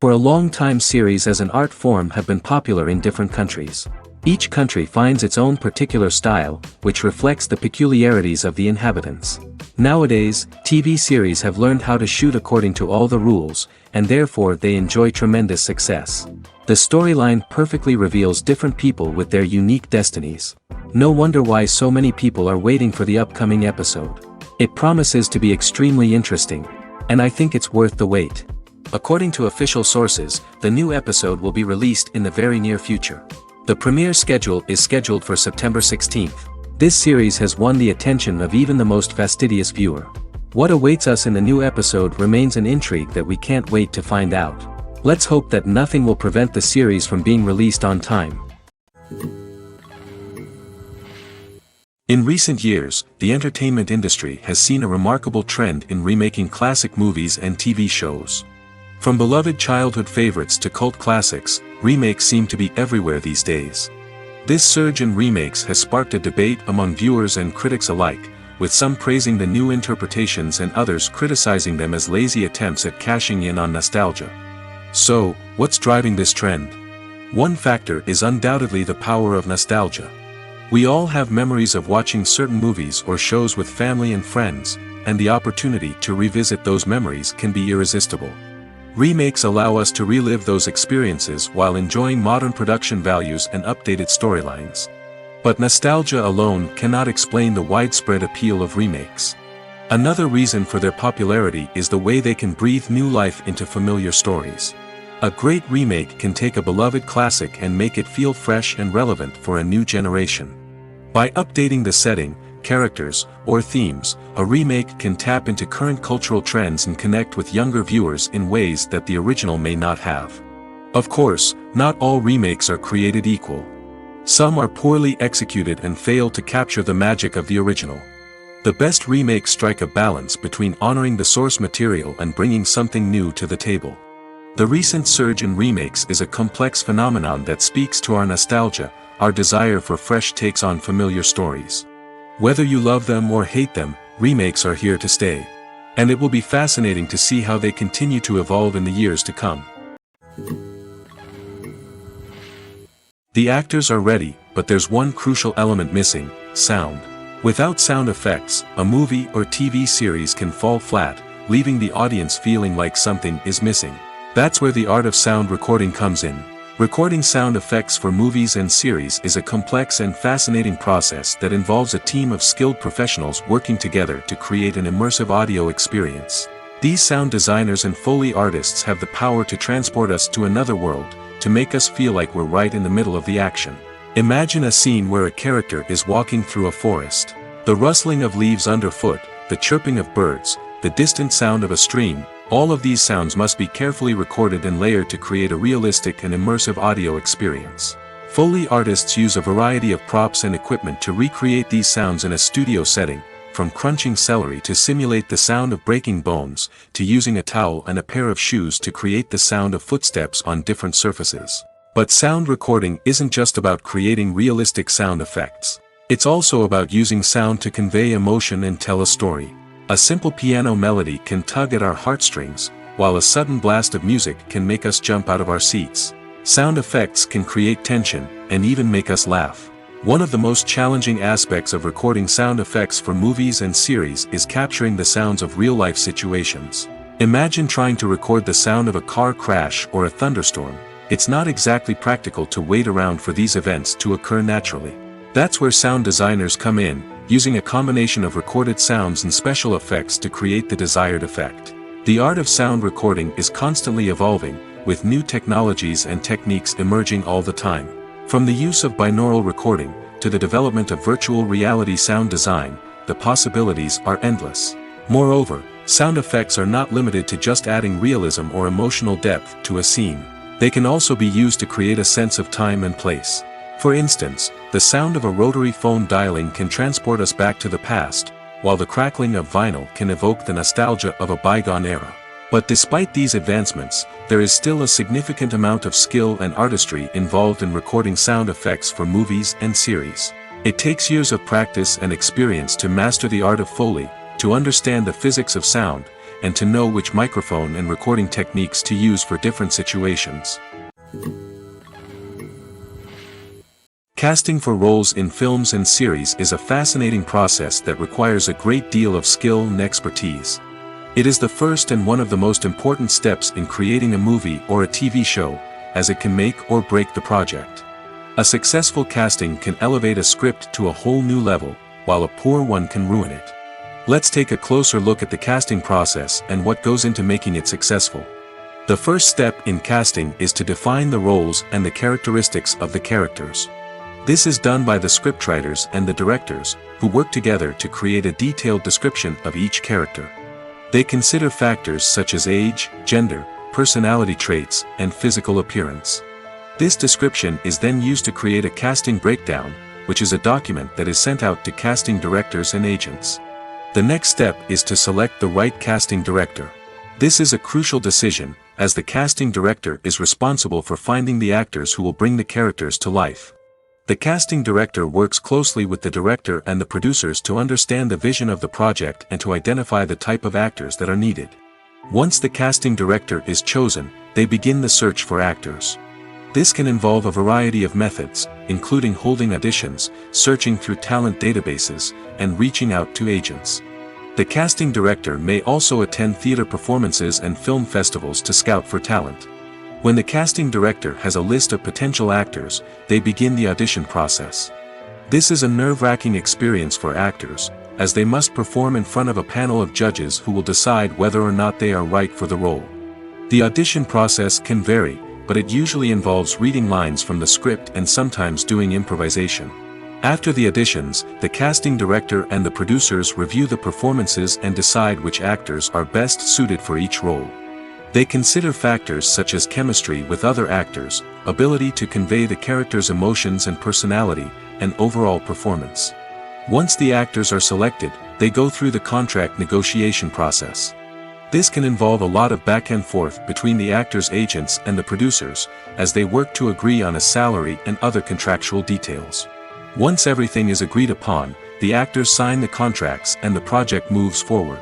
For a long time, series as an art form have been popular in different countries. Each country finds its own particular style, which reflects the peculiarities of the inhabitants. Nowadays, TV series have learned how to shoot according to all the rules, and therefore they enjoy tremendous success. The storyline perfectly reveals different people with their unique destinies. No wonder why so many people are waiting for the upcoming episode. It promises to be extremely interesting, and I think it's worth the wait. According to official sources, the new episode will be released in the very near future. The premiere schedule is scheduled for September 16th. This series has won the attention of even the most fastidious viewer. What awaits us in the new episode remains an intrigue that we can't wait to find out. Let's hope that nothing will prevent the series from being released on time. In recent years, the entertainment industry has seen a remarkable trend in remaking classic movies and TV shows. From beloved childhood favorites to cult classics, remakes seem to be everywhere these days. This surge in remakes has sparked a debate among viewers and critics alike, with some praising the new interpretations and others criticizing them as lazy attempts at cashing in on nostalgia. So, what's driving this trend? One factor is undoubtedly the power of nostalgia. We all have memories of watching certain movies or shows with family and friends, and the opportunity to revisit those memories can be irresistible. Remakes allow us to relive those experiences while enjoying modern production values and updated storylines. But nostalgia alone cannot explain the widespread appeal of remakes. Another reason for their popularity is the way they can breathe new life into familiar stories. A great remake can take a beloved classic and make it feel fresh and relevant for a new generation. By updating the setting, characters, or themes, a remake can tap into current cultural trends and connect with younger viewers in ways that the original may not have. Of course, not all remakes are created equal. Some are poorly executed and fail to capture the magic of the original. The best remakes strike a balance between honoring the source material and bringing something new to the table. The recent surge in remakes is a complex phenomenon that speaks to our nostalgia, our desire for fresh takes on familiar stories. Whether you love them or hate them, remakes are here to stay. And it will be fascinating to see how they continue to evolve in the years to come. The actors are ready, but there's one crucial element missing: sound. Without sound effects, a movie or TV series can fall flat, leaving the audience feeling like something is missing. That's where the art of sound recording comes in. Recording sound effects for movies and series is a complex and fascinating process that involves a team of skilled professionals working together to create an immersive audio experience. These sound designers and Foley artists have the power to transport us to another world, to make us feel like we're right in the middle of the action. Imagine a scene where a character is walking through a forest. The rustling of leaves underfoot, the chirping of birds, the distant sound of a stream, all of these sounds must be carefully recorded and layered to create a realistic and immersive audio experience. Foley artists use a variety of props and equipment to recreate these sounds in a studio setting, from crunching celery to simulate the sound of breaking bones, to using a towel and a pair of shoes to create the sound of footsteps on different surfaces. But sound recording isn't just about creating realistic sound effects. It's also about using sound to convey emotion and tell a story. A simple piano melody can tug at our heartstrings, while a sudden blast of music can make us jump out of our seats. Sound effects can create tension, and even make us laugh. One of the most challenging aspects of recording sound effects for movies and series is capturing the sounds of real-life situations. Imagine trying to record the sound of a car crash or a thunderstorm. It's not exactly practical to wait around for these events to occur naturally. That's where sound designers come in, using a combination of recorded sounds and special effects to create the desired effect. The art of sound recording is constantly evolving, with new technologies and techniques emerging all the time. From the use of binaural recording, to the development of virtual reality sound design, the possibilities are endless. Moreover, sound effects are not limited to just adding realism or emotional depth to a scene. They can also be used to create a sense of time and place. For instance, the sound of a rotary phone dialing can transport us back to the past, while the crackling of vinyl can evoke the nostalgia of a bygone era. But despite these advancements, there is still a significant amount of skill and artistry involved in recording sound effects for movies and series. It takes years of practice and experience to master the art of Foley, to understand the physics of sound, and to know which microphone and recording techniques to use for different situations. Casting for roles in films and series is a fascinating process that requires a great deal of skill and expertise. It is the first and one of the most important steps in creating a movie or a TV show, as it can make or break the project. A successful casting can elevate a script to a whole new level, while a poor one can ruin it. Let's take a closer look at the casting process and what goes into making it successful. The first step in casting is to define the roles and the characteristics of the characters. This is done by the scriptwriters and the directors, who work together to create a detailed description of each character. They consider factors such as age, gender, personality traits, and physical appearance. This description is then used to create a casting breakdown, which is a document that is sent out to casting directors and agents. The next step is to select the right casting director. This is a crucial decision, as the casting director is responsible for finding the actors who will bring the characters to life. The casting director works closely with the director and the producers to understand the vision of the project and to identify the type of actors that are needed. Once the casting director is chosen, they begin the search for actors. This can involve a variety of methods, including holding auditions, searching through talent databases, and reaching out to agents. The casting director may also attend theater performances and film festivals to scout for talent. When the casting director has a list of potential actors, they begin the audition process. This is a nerve-wracking experience for actors, as they must perform in front of a panel of judges who will decide whether or not they are right for the role. The audition process can vary, but it usually involves reading lines from the script and sometimes doing improvisation. After the auditions, the casting director and the producers review the performances and decide which actors are best suited for each role. They consider factors such as chemistry with other actors, ability to convey the character's emotions and personality, and overall performance. Once the actors are selected, they go through the contract negotiation process. This can involve a lot of back and forth between the actors' agents and the producers, as they work to agree on a salary and other contractual details. Once everything is agreed upon, the actors sign the contracts and the project moves forward.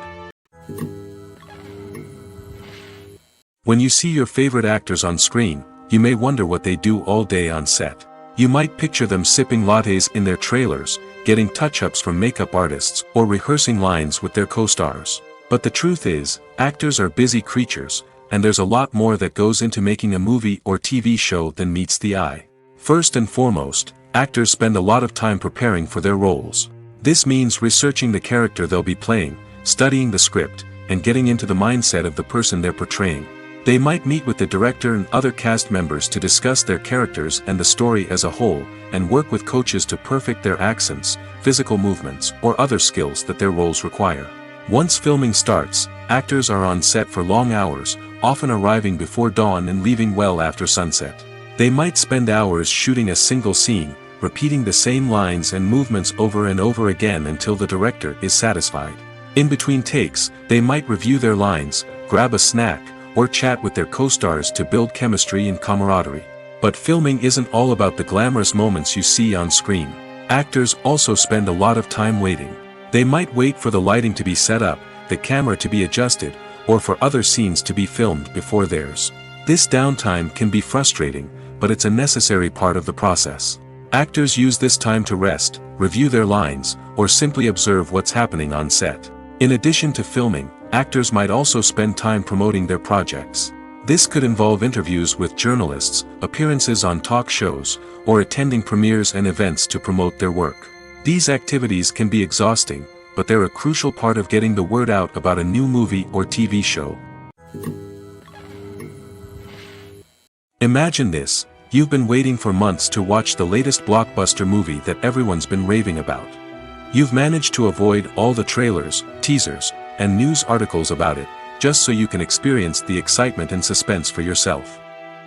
When you see your favorite actors on screen, you may wonder what they do all day on set. You might picture them sipping lattes in their trailers, getting touch-ups from makeup artists, or rehearsing lines with their co-stars. But the truth is, actors are busy creatures, and there's a lot more that goes into making a movie or TV show than meets the eye. First and foremost, actors spend a lot of time preparing for their roles. This means researching the character they'll be playing, studying the script, and getting into the mindset of the person they're portraying. They might meet with the director and other cast members to discuss their characters and the story as a whole, and work with coaches to perfect their accents, physical movements, or other skills that their roles require. Once filming starts, actors are on set for long hours, often arriving before dawn and leaving well after sunset. They might spend hours shooting a single scene, repeating the same lines and movements over and over again until the director is satisfied. In between takes, they might review their lines, grab a snack, or chat with their co-stars to build chemistry and camaraderie. But filming isn't all about the glamorous moments you see on screen. Actors also spend a lot of time waiting. They might wait for the lighting to be set up, the camera to be adjusted, or for other scenes to be filmed before theirs. This downtime can be frustrating, but it's a necessary part of the process. Actors use this time to rest, review their lines, or simply observe what's happening on set. In addition to filming, actors might also spend time promoting their projects. This could involve interviews with journalists, appearances on talk shows, or attending premieres and events to promote their work. These activities can be exhausting, but they're a crucial part of getting the word out about a new movie or TV show. Imagine this: you've been waiting for months to watch the latest blockbuster movie that everyone's been raving about. You've managed to avoid all the trailers, teasers, and news articles about it, just so you can experience the excitement and suspense for yourself.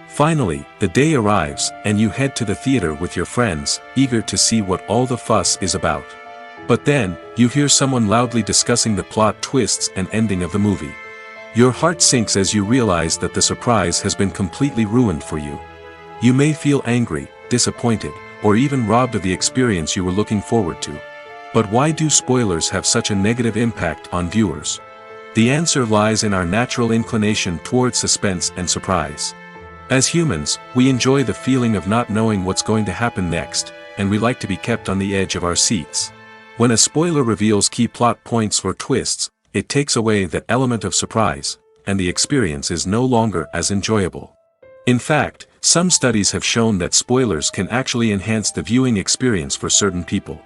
Finally, the day arrives, and you head to the theater with your friends, eager to see what all the fuss is about. But then, you hear someone loudly discussing the plot twists and ending of the movie. Your heart sinks as you realize that the surprise has been completely ruined for you. You may feel angry, disappointed, or even robbed of the experience you were looking forward to. But why do spoilers have such a negative impact on viewers? The answer lies in our natural inclination toward suspense and surprise. As humans, we enjoy the feeling of not knowing what's going to happen next, and we like to be kept on the edge of our seats. When a spoiler reveals key plot points or twists, it takes away that element of surprise, and the experience is no longer as enjoyable. In fact, some studies have shown that spoilers can actually enhance the viewing experience for certain people.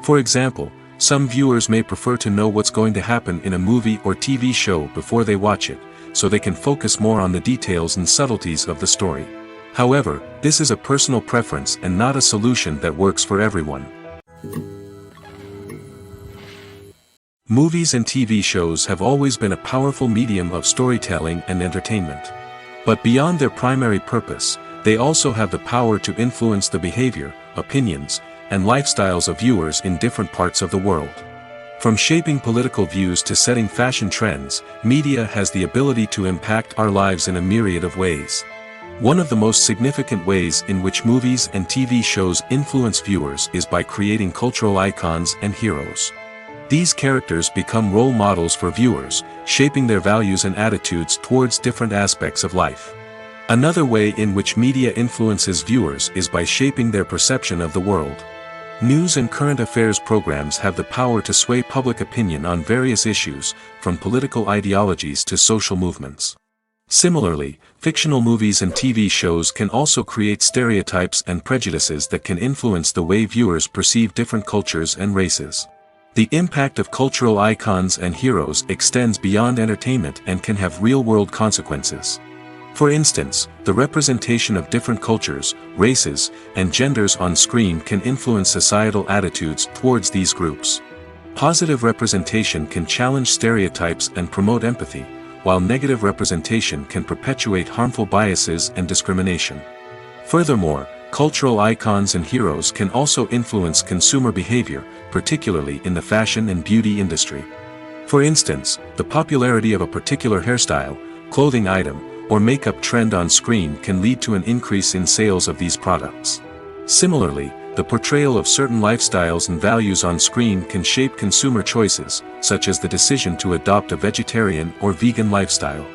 For example, some viewers may prefer to know what's going to happen in a movie or TV show before they watch it, so they can focus more on the details and subtleties of the story. However, this is a personal preference and not a solution that works for everyone. Movies and TV shows have always been a powerful medium of storytelling and entertainment. But beyond their primary purpose, they also have the power to influence the behavior, opinions, and lifestyles of viewers in different parts of the world. From shaping political views to setting fashion trends, media has the ability to impact our lives in a myriad of ways. One of the most significant ways in which movies and TV shows influence viewers is by creating cultural icons and heroes. These characters become role models for viewers, shaping their values and attitudes towards different aspects of life. Another way in which media influences viewers is by shaping their perception of the world. News and current affairs programs have the power to sway public opinion on various issues, from political ideologies to social movements. Similarly, fictional movies and TV shows can also create stereotypes and prejudices that can influence the way viewers perceive different cultures and races. The impact of cultural icons and heroes extends beyond entertainment and can have real-world consequences. For instance, the representation of different cultures, races, and genders on screen can influence societal attitudes towards these groups. Positive representation can challenge stereotypes and promote empathy, while negative representation can perpetuate harmful biases and discrimination. Furthermore, cultural icons and heroes can also influence consumer behavior, particularly in the fashion and beauty industry. For instance, the popularity of a particular hairstyle, clothing item, or makeup trend on screen can lead to an increase in sales of these products. Similarly, the portrayal of certain lifestyles and values on screen can shape consumer choices, such as the decision to adopt a vegetarian or vegan lifestyle.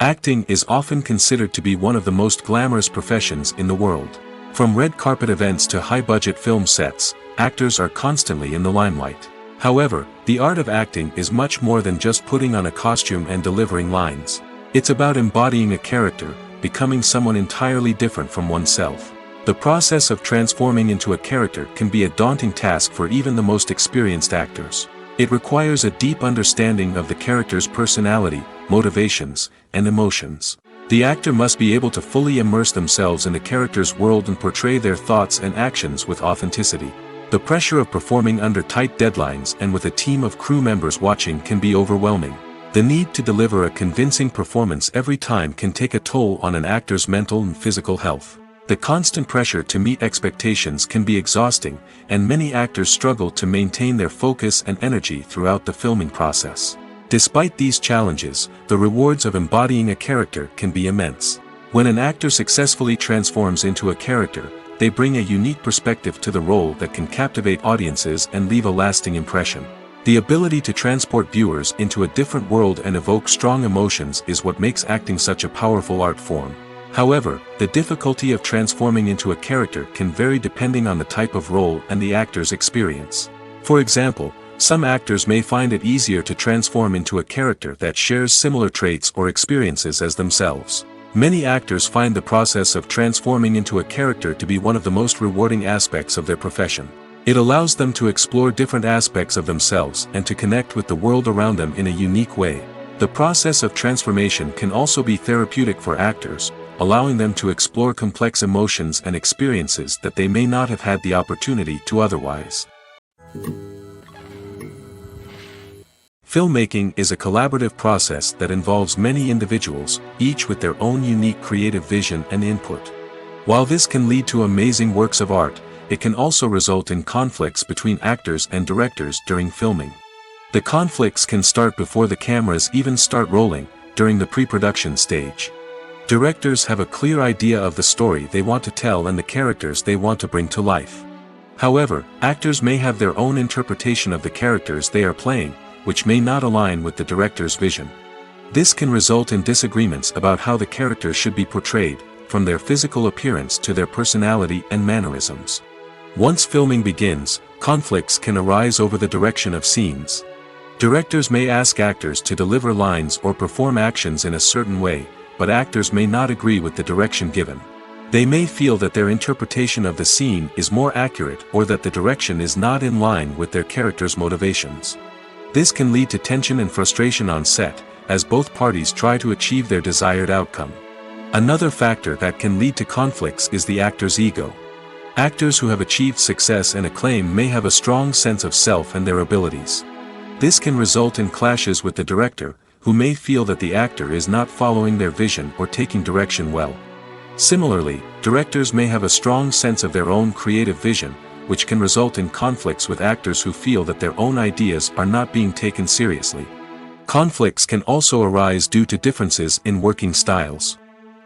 Acting is often considered to be one of the most glamorous professions in the world. From red carpet events to high-budget film sets, actors are constantly in the limelight. However, the art of acting is much more than just putting on a costume and delivering lines. It's about embodying a character, becoming someone entirely different from oneself. The process of transforming into a character can be a daunting task for even the most experienced actors. It requires a deep understanding of the character's personality, motivations, and emotions. The actor must be able to fully immerse themselves in the character's world and portray their thoughts and actions with authenticity. The pressure of performing under tight deadlines and with a team of crew members watching can be overwhelming. The need to deliver a convincing performance every time can take a toll on an actor's mental and physical health. The constant pressure to meet expectations can be exhausting, and many actors struggle to maintain their focus and energy throughout the filming process. Despite these challenges, the rewards of embodying a character can be immense. When an actor successfully transforms into a character, they bring a unique perspective to the role that can captivate audiences and leave a lasting impression. The ability to transport viewers into a different world and evoke strong emotions is what makes acting such a powerful art form. However, the difficulty of transforming into a character can vary depending on the type of role and the actor's experience. For example, some actors may find it easier to transform into a character that shares similar traits or experiences as themselves. Many actors find the process of transforming into a character to be one of the most rewarding aspects of their profession. It allows them to explore different aspects of themselves and to connect with the world around them in a unique way. The process of transformation can also be therapeutic for actors, allowing them to explore complex emotions and experiences that they may not have had the opportunity to otherwise. Filmmaking is a collaborative process that involves many individuals, each with their own unique creative vision and input. While this can lead to amazing works of art, it can also result in conflicts between actors and directors during filming. The conflicts can start before the cameras even start rolling, during the pre-production stage. Directors have a clear idea of the story they want to tell and the characters they want to bring to life. However, actors may have their own interpretation of the characters they are playing, which may not align with the director's vision. This can result in disagreements about how the characters should be portrayed, from their physical appearance to their personality and mannerisms. Once filming begins, conflicts can arise over the direction of scenes. Directors may ask actors to deliver lines or perform actions in a certain way, but actors may not agree with the direction given. They may feel that their interpretation of the scene is more accurate or that the direction is not in line with their character's motivations. This can lead to tension and frustration on set, as both parties try to achieve their desired outcome. Another factor that can lead to conflicts is the actor's ego. Actors who have achieved success and acclaim may have a strong sense of self and their abilities. This can result in clashes with the director, who may feel that the actor is not following their vision or taking direction well. Similarly, directors may have a strong sense of their own creative vision, which can result in conflicts with actors who feel that their own ideas are not being taken seriously. Conflicts can also arise due to differences in working styles.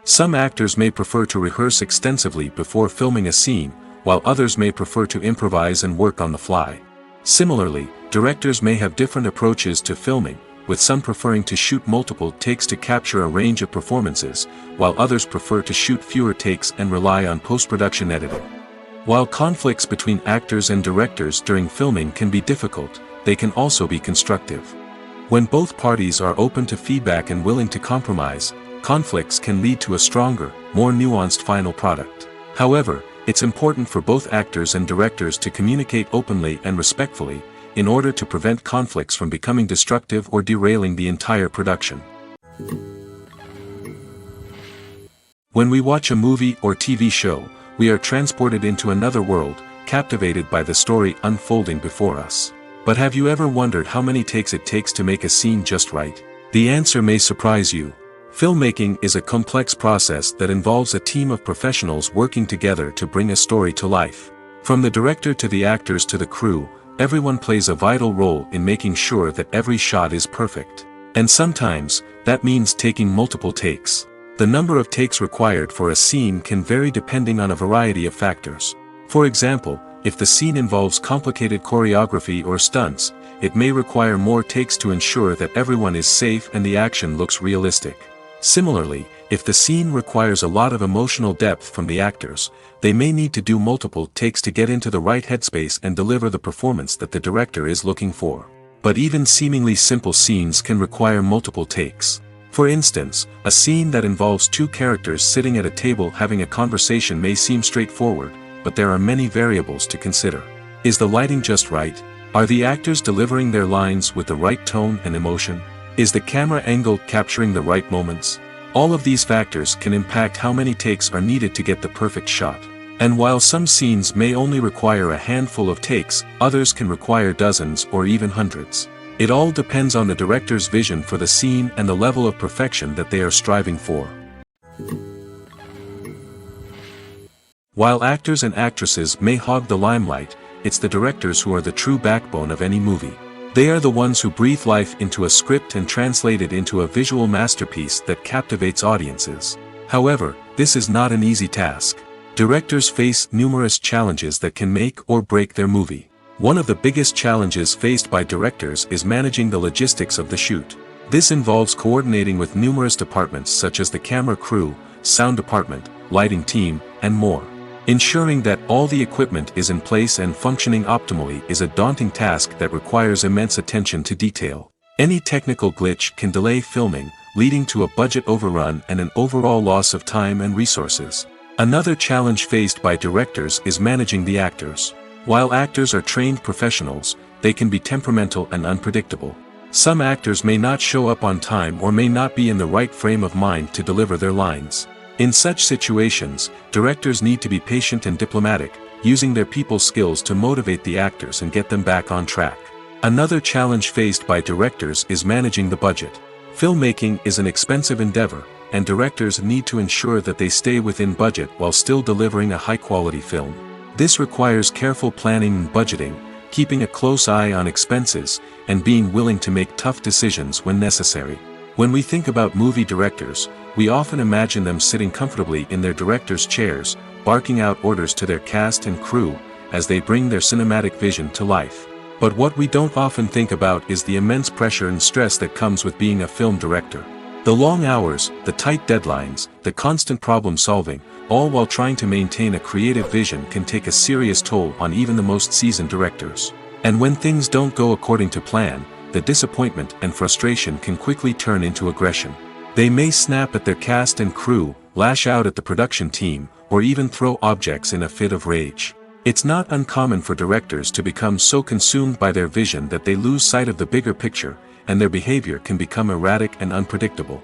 Some actors may prefer to rehearse extensively before filming a scene, while others may prefer to improvise and work on the fly. Similarly, directors may have different approaches to filming, with some preferring to shoot multiple takes to capture a range of performances, while others prefer to shoot fewer takes and rely on post-production editing. While conflicts between actors and directors during filming can be difficult, they can also be constructive. When both parties are open to feedback and willing to compromise, conflicts can lead to a stronger, more nuanced final product. However, it's important for both actors and directors to communicate openly and respectfully, in order to prevent conflicts from becoming destructive or derailing the entire production. When we watch a movie or TV show, we are transported into another world, captivated by the story unfolding before us. But have you ever wondered how many takes it takes to make a scene just right? The answer may surprise you. Filmmaking is a complex process that involves a team of professionals working together to bring a story to life. From the director to the actors to the crew, everyone plays a vital role in making sure that every shot is perfect. And sometimes, that means taking multiple takes. The number of takes required for a scene can vary depending on a variety of factors. For example, if the scene involves complicated choreography or stunts, it may require more takes to ensure that everyone is safe and the action looks realistic. Similarly, if the scene requires a lot of emotional depth from the actors, they may need to do multiple takes to get into the right headspace and deliver the performance that the director is looking for. But even seemingly simple scenes can require multiple takes. For instance, a scene that involves two characters sitting at a table having a conversation may seem straightforward, but there are many variables to consider. Is the lighting just right? Are the actors delivering their lines with the right tone and emotion? Is the camera angle capturing the right moments? All of these factors can impact how many takes are needed to get the perfect shot. And while some scenes may only require a handful of takes, others can require dozens or even hundreds. It all depends on the director's vision for the scene and the level of perfection that they are striving for. While actors and actresses may hog the limelight, it's the directors who are the true backbone of any movie. They are the ones who breathe life into a script and translate it into a visual masterpiece that captivates audiences. However, this is not an easy task. Directors face numerous challenges that can make or break their movie. One of the biggest challenges faced by directors is managing the logistics of the shoot. This involves coordinating with numerous departments such as the camera crew, sound department, lighting team, and more. Ensuring that all the equipment is in place and functioning optimally is a daunting task that requires immense attention to detail. Any technical glitch can delay filming, leading to a budget overrun and an overall loss of time and resources. Another challenge faced by directors is managing the actors. While actors are trained professionals, they can be temperamental and unpredictable. Some actors may not show up on time or may not be in the right frame of mind to deliver their lines. In such situations, directors need to be patient and diplomatic, using their people skills to motivate the actors and get them back on track. Another challenge faced by directors is managing the budget. Filmmaking is an expensive endeavor, and directors need to ensure that they stay within budget while still delivering a high-quality film. This requires careful planning and budgeting, keeping a close eye on expenses, and being willing to make tough decisions when necessary. When we think about movie directors, we often imagine them sitting comfortably in their director's chairs, barking out orders to their cast and crew, as they bring their cinematic vision to life. But what we don't often think about is the immense pressure and stress that comes with being a film director. The long hours, the tight deadlines, the constant problem solving, all while trying to maintain a creative vision can take a serious toll on even the most seasoned directors. And when things don't go according to plan, the disappointment and frustration can quickly turn into aggression. They may snap at their cast and crew, lash out at the production team, or even throw objects in a fit of rage. It's not uncommon for directors to become so consumed by their vision that they lose sight of the bigger picture, and their behavior can become erratic and unpredictable.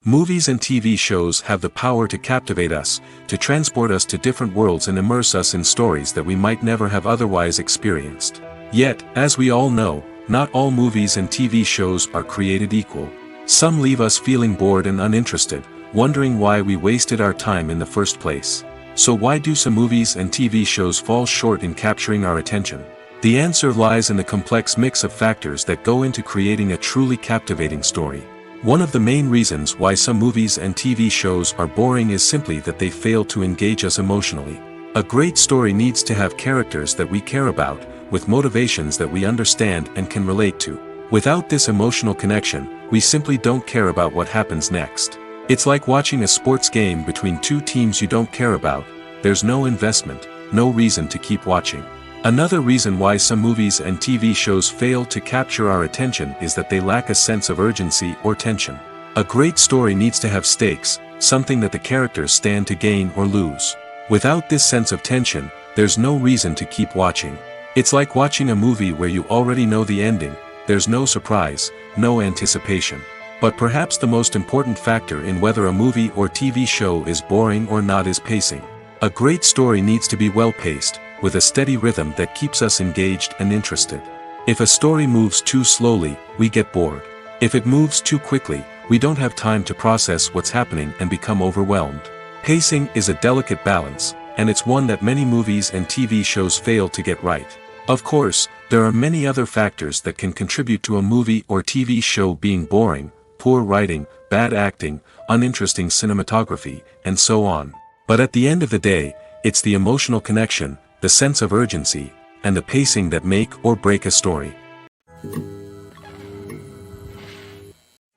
Movies and TV shows have the power to captivate us, to transport us to different worlds and immerse us in stories that we might never have otherwise experienced. Yet, as we all know, not all movies and TV shows are created equal. Some leave us feeling bored and uninterested, wondering why we wasted our time in the first place. So why do some movies and TV shows fall short in capturing our attention? The answer lies in the complex mix of factors that go into creating a truly captivating story. One of the main reasons why some movies and TV shows are boring is simply that they fail to engage us emotionally. A great story needs to have characters that we care about, with motivations that we understand and can relate to. Without this emotional connection, we simply don't care about what happens next. It's like watching a sports game between two teams you don't care about. There's no investment, no reason to keep watching. Another reason why some movies and TV shows fail to capture our attention is that they lack a sense of urgency or tension. A great story needs to have stakes, something that the characters stand to gain or lose. Without this sense of tension, there's no reason to keep watching. It's like watching a movie where you already know the ending. There's no surprise, no anticipation. But perhaps the most important factor in whether a movie or TV show is boring or not is pacing. A great story needs to be well-paced, with a steady rhythm that keeps us engaged and interested. If a story moves too slowly, we get bored. If it moves too quickly, we don't have time to process what's happening and become overwhelmed. Pacing is a delicate balance, and it's one that many movies and TV shows fail to get right. Of course, there are many other factors that can contribute to a movie or TV show being boring: poor writing, bad acting, uninteresting cinematography, and so on. But at the end of the day, it's the emotional connection, the sense of urgency, and the pacing that make or break a story.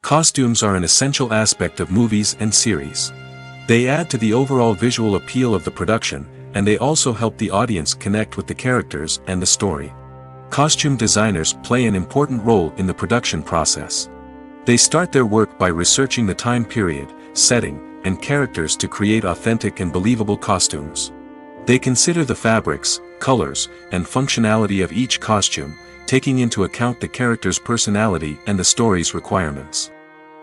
Costumes are an essential aspect of movies and series. They add to the overall visual appeal of the production, and they also help the audience connect with the characters and the story. Costume designers play an important role in the production process. They start their work by researching the time period, setting, and characters to create authentic and believable costumes. They consider the fabrics, colors, and functionality of each costume, taking into account the character's personality and the story's requirements.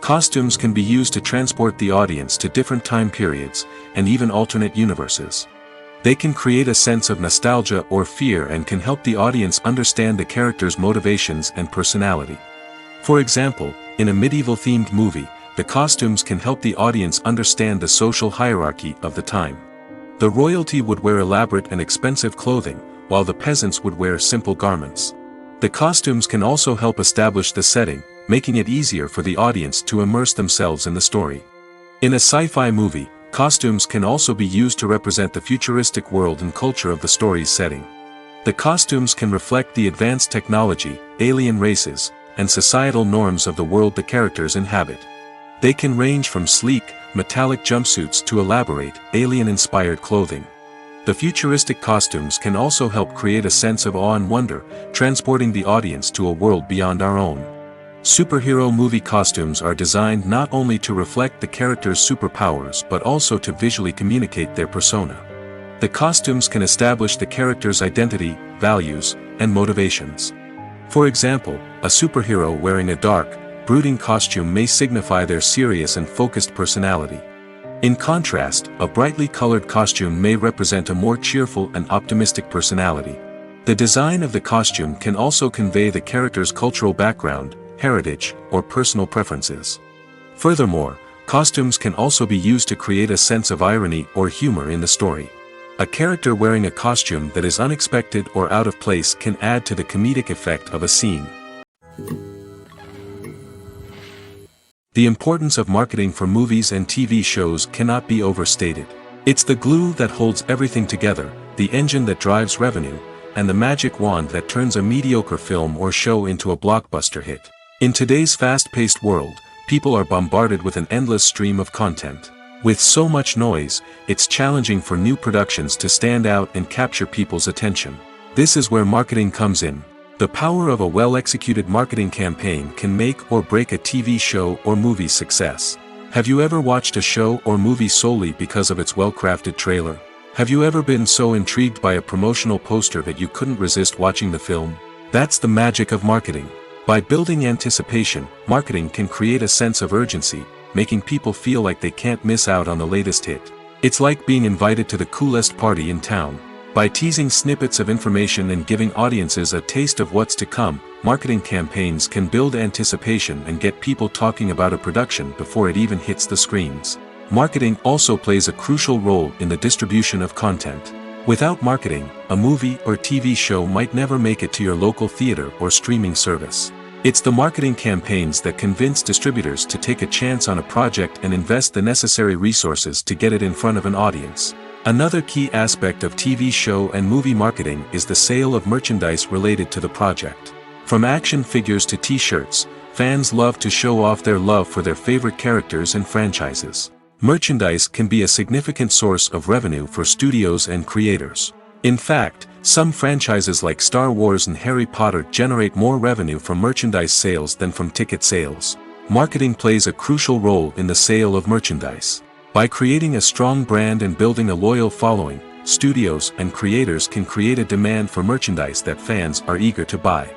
Costumes can be used to transport the audience to different time periods, and even alternate universes. They can create a sense of nostalgia or fear and can help the audience understand the character's motivations and personality. For example, in a medieval-themed movie, the costumes can help the audience understand the social hierarchy of the time. The royalty would wear elaborate and expensive clothing, while the peasants would wear simple garments. The costumes can also help establish the setting, making it easier for the audience to immerse themselves in the story. In a sci-fi movie, costumes can also be used to represent the futuristic world and culture of the story's setting. The costumes can reflect the advanced technology, alien races, and societal norms of the world the characters inhabit. They can range from sleek, metallic jumpsuits to elaborate, alien-inspired clothing. The futuristic costumes can also help create a sense of awe and wonder, transporting the audience to a world beyond our own. Superhero movie costumes are designed not only to reflect the character's superpowers but also to visually communicate their persona. The costumes can establish the character's identity, values, and motivations. For example, a superhero wearing a dark, brooding costume may signify their serious and focused personality. In contrast, a brightly colored costume may represent a more cheerful and optimistic personality. The design of the costume can also convey the character's cultural background, heritage, or personal preferences. Furthermore, costumes can also be used to create a sense of irony or humor in the story. A character wearing a costume that is unexpected or out of place can add to the comedic effect of a scene. The importance of marketing for movies and TV shows cannot be overstated. It's the glue that holds everything together, the engine that drives revenue, and the magic wand that turns a mediocre film or show into a blockbuster hit. In today's fast-paced world, people are bombarded with an endless stream of content. With so much noise, it's challenging for new productions to stand out and capture people's attention. This is where marketing comes in. The power of a well-executed marketing campaign can make or break a TV show or movie's success. Have you ever watched a show or movie solely because of its well-crafted trailer? Have you ever been so intrigued by a promotional poster that you couldn't resist watching the film? That's the magic of marketing. By building anticipation, marketing can create a sense of urgency, making people feel like they can't miss out on the latest hit. It's like being invited to the coolest party in town. By teasing snippets of information and giving audiences a taste of what's to come, marketing campaigns can build anticipation and get people talking about a production before it even hits the screens. Marketing also plays a crucial role in the distribution of content. Without marketing, a movie or TV show might never make it to your local theater or streaming service. It's the marketing campaigns that convince distributors to take a chance on a project and invest the necessary resources to get it in front of an audience. Another key aspect of TV show and movie marketing is the sale of merchandise related to the project. From action figures to t-shirts, fans love to show off their love for their favorite characters and franchises. Merchandise can be a significant source of revenue for studios and creators. In fact, some franchises like Star Wars and Harry Potter generate more revenue from merchandise sales than from ticket sales. Marketing plays a crucial role in the sale of merchandise. By creating a strong brand and building a loyal following, studios and creators can create a demand for merchandise that fans are eager to buy.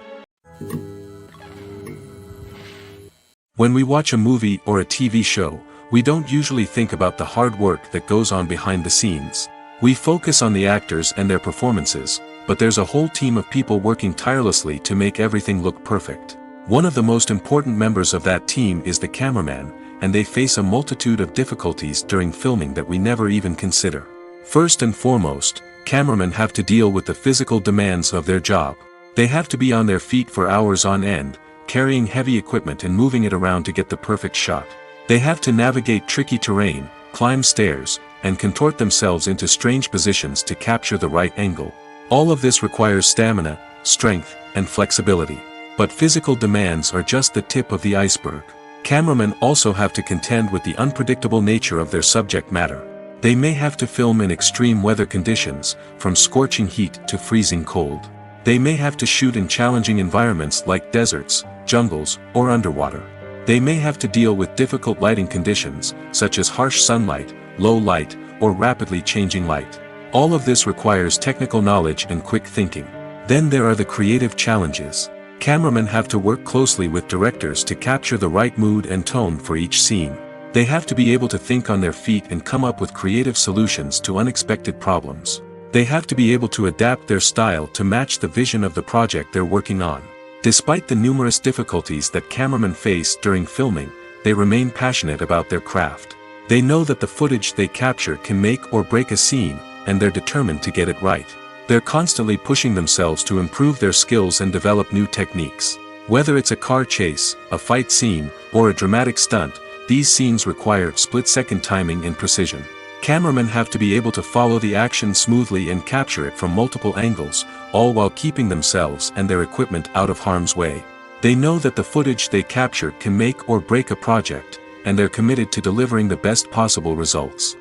When we watch a movie or a TV show, we don't usually think about the hard work that goes on behind the scenes. We focus on the actors and their performances, but there's a whole team of people working tirelessly to make everything look perfect. One of the most important members of that team is the cameraman, and they face a multitude of difficulties during filming that we never even consider. First and foremost, cameramen have to deal with the physical demands of their job. They have to be on their feet for hours on end, carrying heavy equipment and moving it around to get the perfect shot. They have to navigate tricky terrain, climb stairs, and contort themselves into strange positions to capture the right angle. All of this requires stamina, strength, and flexibility. But physical demands are just the tip of the iceberg. Cameramen also have to contend with the unpredictable nature of their subject matter. They may have to film in extreme weather conditions, from scorching heat to freezing cold. They may have to shoot in challenging environments like deserts, jungles, or underwater. They may have to deal with difficult lighting conditions, such as harsh sunlight, low light, or rapidly changing light. All of this requires technical knowledge and quick thinking. Then there are the creative challenges. Cameramen have to work closely with directors to capture the right mood and tone for each scene. They have to be able to think on their feet and come up with creative solutions to unexpected problems. They have to be able to adapt their style to match the vision of the project they're working on. Despite the numerous difficulties that cameramen face during filming, they remain passionate about their craft. They know that the footage they capture can make or break a scene, and they're determined to get it right. They're constantly pushing themselves to improve their skills and develop new techniques. Whether it's a car chase, a fight scene, or a dramatic stunt, these scenes require split-second timing and precision. Cameramen have to be able to follow the action smoothly and capture it from multiple angles, all while keeping themselves and their equipment out of harm's way. They know that the footage they capture can make or break a project, and they're committed to delivering the best possible results.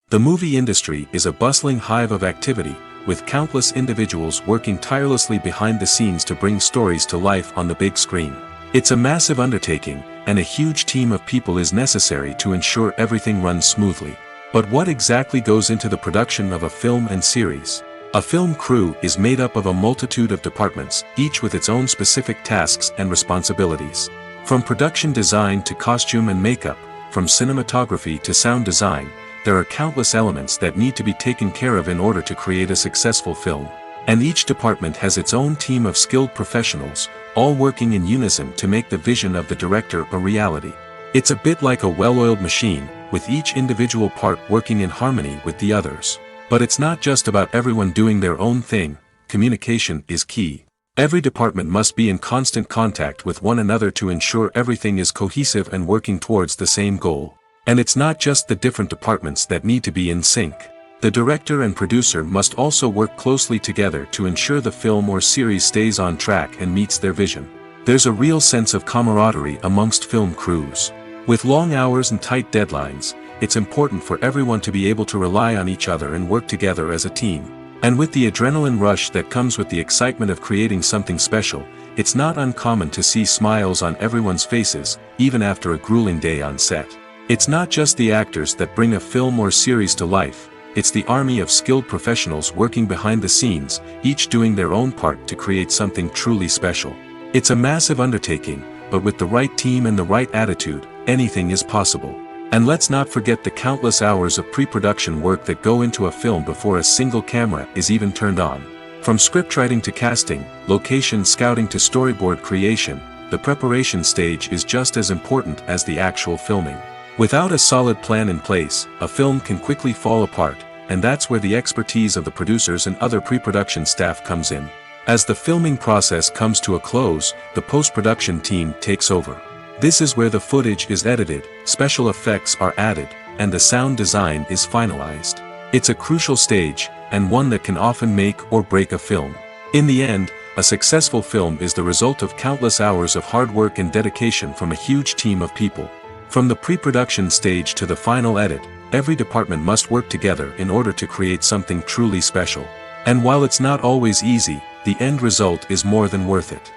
The movie industry is a bustling hive of activity, with countless individuals working tirelessly behind the scenes to bring stories to life on the big screen. It's a massive undertaking, and a huge team of people is necessary to ensure everything runs smoothly. But what exactly goes into the production of a film and series? A film crew is made up of a multitude of departments, each with its own specific tasks and responsibilities. From production design to costume and makeup, from cinematography to sound design, there are countless elements that need to be taken care of in order to create a successful film. And each department has its own team of skilled professionals, all working in unison to make the vision of the director a reality. It's a bit like a well-oiled machine, with each individual part working in harmony with the others. But it's not just about everyone doing their own thing. Communication is key. Every department must be in constant contact with one another to ensure everything is cohesive and working towards the same goal. And it's not just the different departments that need to be in sync. The director and producer must also work closely together to ensure the film or series stays on track and meets their vision. There's a real sense of camaraderie amongst film crews. With long hours and tight deadlines, it's important for everyone to be able to rely on each other and work together as a team. And with the adrenaline rush that comes with the excitement of creating something special, it's not uncommon to see smiles on everyone's faces, even after a grueling day on set. It's not just the actors that bring a film or series to life. It's the army of skilled professionals working behind the scenes, each doing their own part to create something truly special. It's a massive undertaking, but with the right team and the right attitude, anything is possible. And let's not forget the countless hours of pre-production work that go into a film before a single camera is even turned on. From scriptwriting to casting, location scouting to storyboard creation, the preparation stage is just as important as the actual filming. Without a solid plan in place, a film can quickly fall apart, and that's where the expertise of the producers and other pre-production staff comes in. As the filming process comes to a close, the post-production team takes over. This is where the footage is edited, special effects are added, and the sound design is finalized. It's a crucial stage, and one that can often make or break a film. In the end, a successful film is the result of countless hours of hard work and dedication from a huge team of people. From the pre-production stage to the final edit, every department must work together in order to create something truly special. And while it's not always easy, the end result is more than worth it.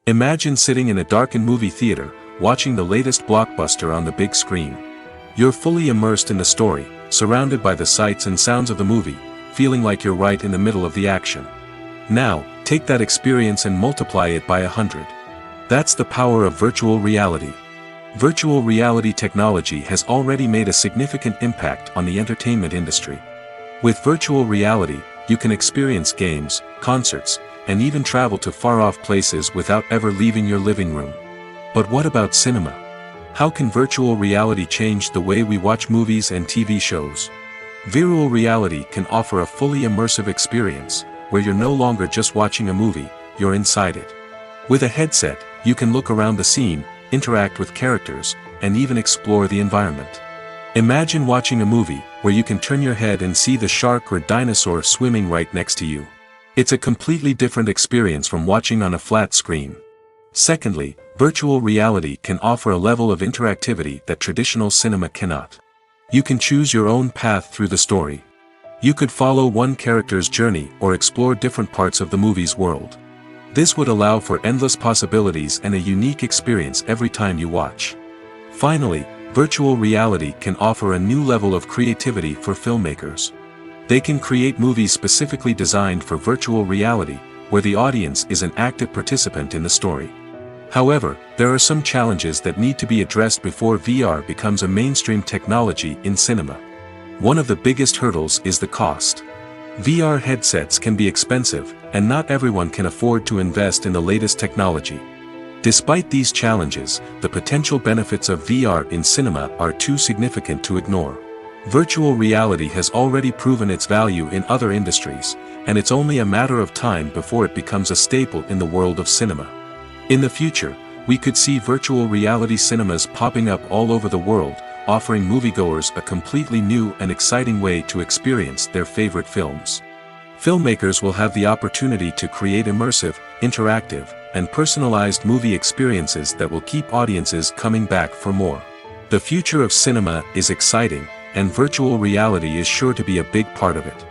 Imagine sitting in a darkened movie theater, watching the latest blockbuster on the big screen. You're fully immersed in the story, surrounded by the sights and sounds of the movie, feeling like you're right in the middle of the action. Now, take that experience and multiply it by 100. That's the power of virtual reality. Virtual reality technology has already made a significant impact on the entertainment industry. With virtual reality, you can experience games, concerts, and even travel to far-off places without ever leaving your living room. But what about cinema? How can virtual reality change the way we watch movies and TV shows? Virtual reality can offer a fully immersive experience, where you're no longer just watching a movie, you're inside it. With a headset, you can look around the scene, interact with characters, and even explore the environment. Imagine watching a movie where you can turn your head and see the shark or dinosaur swimming right next to you. It's a completely different experience from watching on a flat screen. Secondly, virtual reality can offer a level of interactivity that traditional cinema cannot. You can choose your own path through the story. You could follow one character's journey or explore different parts of the movie's world. This would allow for endless possibilities and a unique experience every time you watch. Finally, virtual reality can offer a new level of creativity for filmmakers. They can create movies specifically designed for virtual reality, where the audience is an active participant in the story. However, there are some challenges that need to be addressed before VR becomes a mainstream technology in cinema. One of the biggest hurdles is the cost. VR headsets can be expensive, and not everyone can afford to invest in the latest technology. Despite these challenges, the potential benefits of VR in cinema are too significant to ignore. Virtual reality has already proven its value in other industries, and it's only a matter of time before it becomes a staple in the world of cinema. In the future, we could see virtual reality cinemas popping up all over the world, offering moviegoers a completely new and exciting way to experience their favorite films. Filmmakers will have the opportunity to create immersive, interactive, and personalized movie experiences that will keep audiences coming back for more. The future of cinema is exciting, and virtual reality is sure to be a big part of it.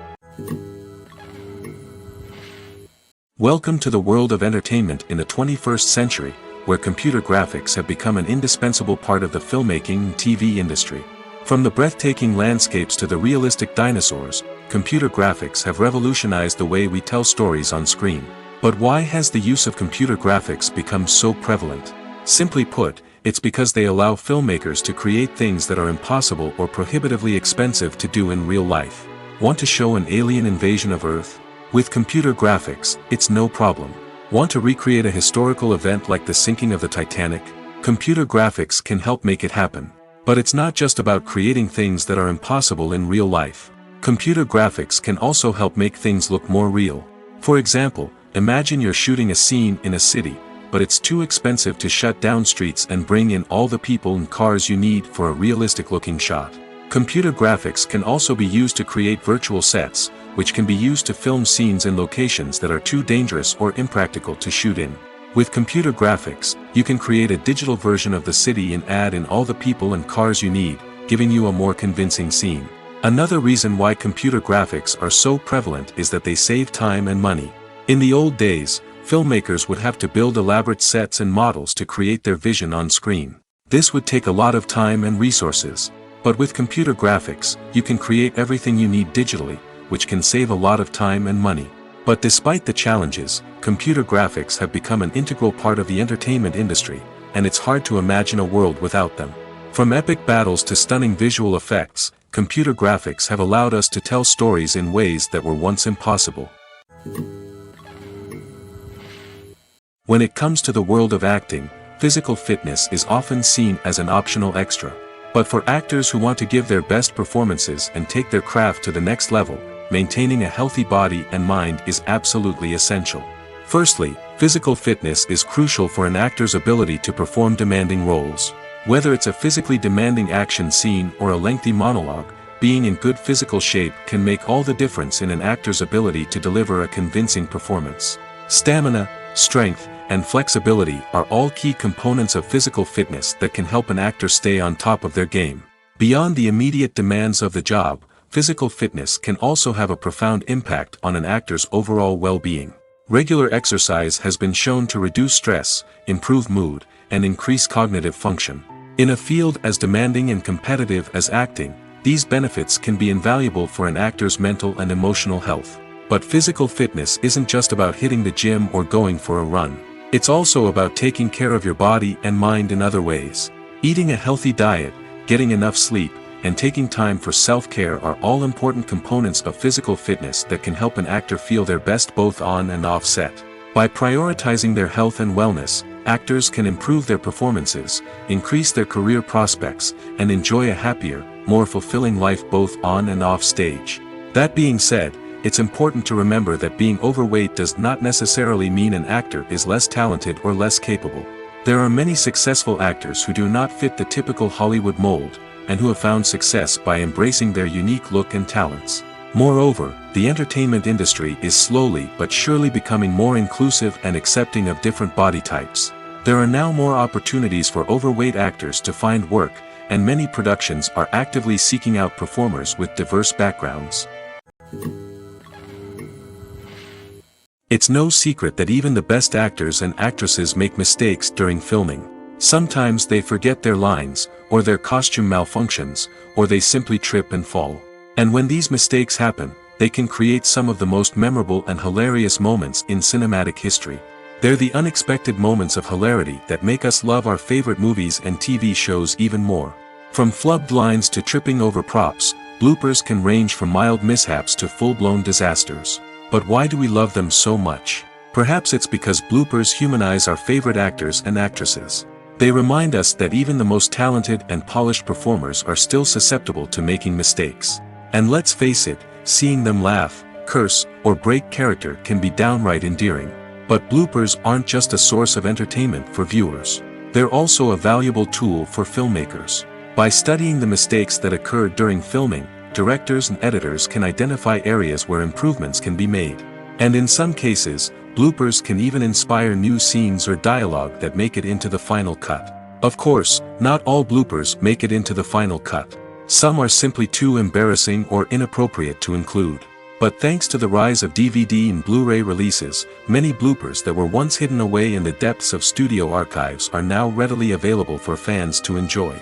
Welcome to the world of entertainment in the 21st century, where computer graphics have become an indispensable part of the filmmaking and TV industry. From the breathtaking landscapes to the realistic dinosaurs, computer graphics have revolutionized the way we tell stories on screen. But why has the use of computer graphics become so prevalent? Simply put, it's because they allow filmmakers to create things that are impossible or prohibitively expensive to do in real life. Want to show an alien invasion of Earth? With computer graphics, it's no problem. Want to recreate a historical event like the sinking of the Titanic? Computer graphics can help make it happen. But it's not just about creating things that are impossible in real life. Computer graphics can also help make things look more real. For example, imagine you're shooting a scene in a city, but it's too expensive to shut down streets and bring in all the people and cars you need for a realistic-looking shot. Computer graphics can also be used to create virtual sets, which can be used to film scenes in locations that are too dangerous or impractical to shoot in. With computer graphics, you can create a digital version of the city and add in all the people and cars you need, giving you a more convincing scene. Another reason why computer graphics are so prevalent is that they save time and money. In the old days, filmmakers would have to build elaborate sets and models to create their vision on screen. This would take a lot of time and resources. But with computer graphics, you can create everything you need digitally, which can save a lot of time and money. But despite the challenges, computer graphics have become an integral part of the entertainment industry, and it's hard to imagine a world without them. From epic battles to stunning visual effects, computer graphics have allowed us to tell stories in ways that were once impossible. When it comes to the world of acting, physical fitness is often seen as an optional extra. But for actors who want to give their best performances and take their craft to the next level, maintaining a healthy body and mind is absolutely essential. Firstly, physical fitness is crucial for an actor's ability to perform demanding roles. Whether it's a physically demanding action scene or a lengthy monologue, being in good physical shape can make all the difference in an actor's ability to deliver a convincing performance. Stamina, strength, and flexibility are all key components of physical fitness that can help an actor stay on top of their game. Beyond the immediate demands of the job, physical fitness can also have a profound impact on an actor's overall well-being. Regular exercise has been shown to reduce stress, improve mood, and increase cognitive function. In a field as demanding and competitive as acting, these benefits can be invaluable for an actor's mental and emotional health. But physical fitness isn't just about hitting the gym or going for a run. It's also about taking care of your body and mind in other ways. Eating a healthy diet, getting enough sleep, and taking time for self-care are all important components of physical fitness that can help an actor feel their best both on and off set. By prioritizing their health and wellness, actors can improve their performances, increase their career prospects, and enjoy a happier, more fulfilling life both on and off stage. That being said, it's important to remember that being overweight does not necessarily mean an actor is less talented or less capable. There are many successful actors who do not fit the typical Hollywood mold, and who have found success by embracing their unique look and talents. Moreover, the entertainment industry is slowly but surely becoming more inclusive and accepting of different body types. There are now more opportunities for overweight actors to find work, and many productions are actively seeking out performers with diverse backgrounds. It's no secret that even the best actors and actresses make mistakes during filming. Sometimes they forget their lines, or their costume malfunctions, or they simply trip and fall. And when these mistakes happen, they can create some of the most memorable and hilarious moments in cinematic history. They're the unexpected moments of hilarity that make us love our favorite movies and TV shows even more. From flubbed lines to tripping over props, bloopers can range from mild mishaps to full-blown disasters. But why do we love them so much? Perhaps it's because bloopers humanize our favorite actors and actresses. They remind us that even the most talented and polished performers are still susceptible to making mistakes. And let's face it, seeing them laugh, curse, or break character can be downright endearing. But bloopers aren't just a source of entertainment for viewers. They're also a valuable tool for filmmakers. By studying the mistakes that occurred during filming, directors and editors can identify areas where improvements can be made. And in some cases, bloopers can even inspire new scenes or dialogue that make it into the final cut. Of course, not all bloopers make it into the final cut. Some are simply too embarrassing or inappropriate to include. But thanks to the rise of DVD and Blu-ray releases, many bloopers that were once hidden away in the depths of studio archives are now readily available for fans to enjoy.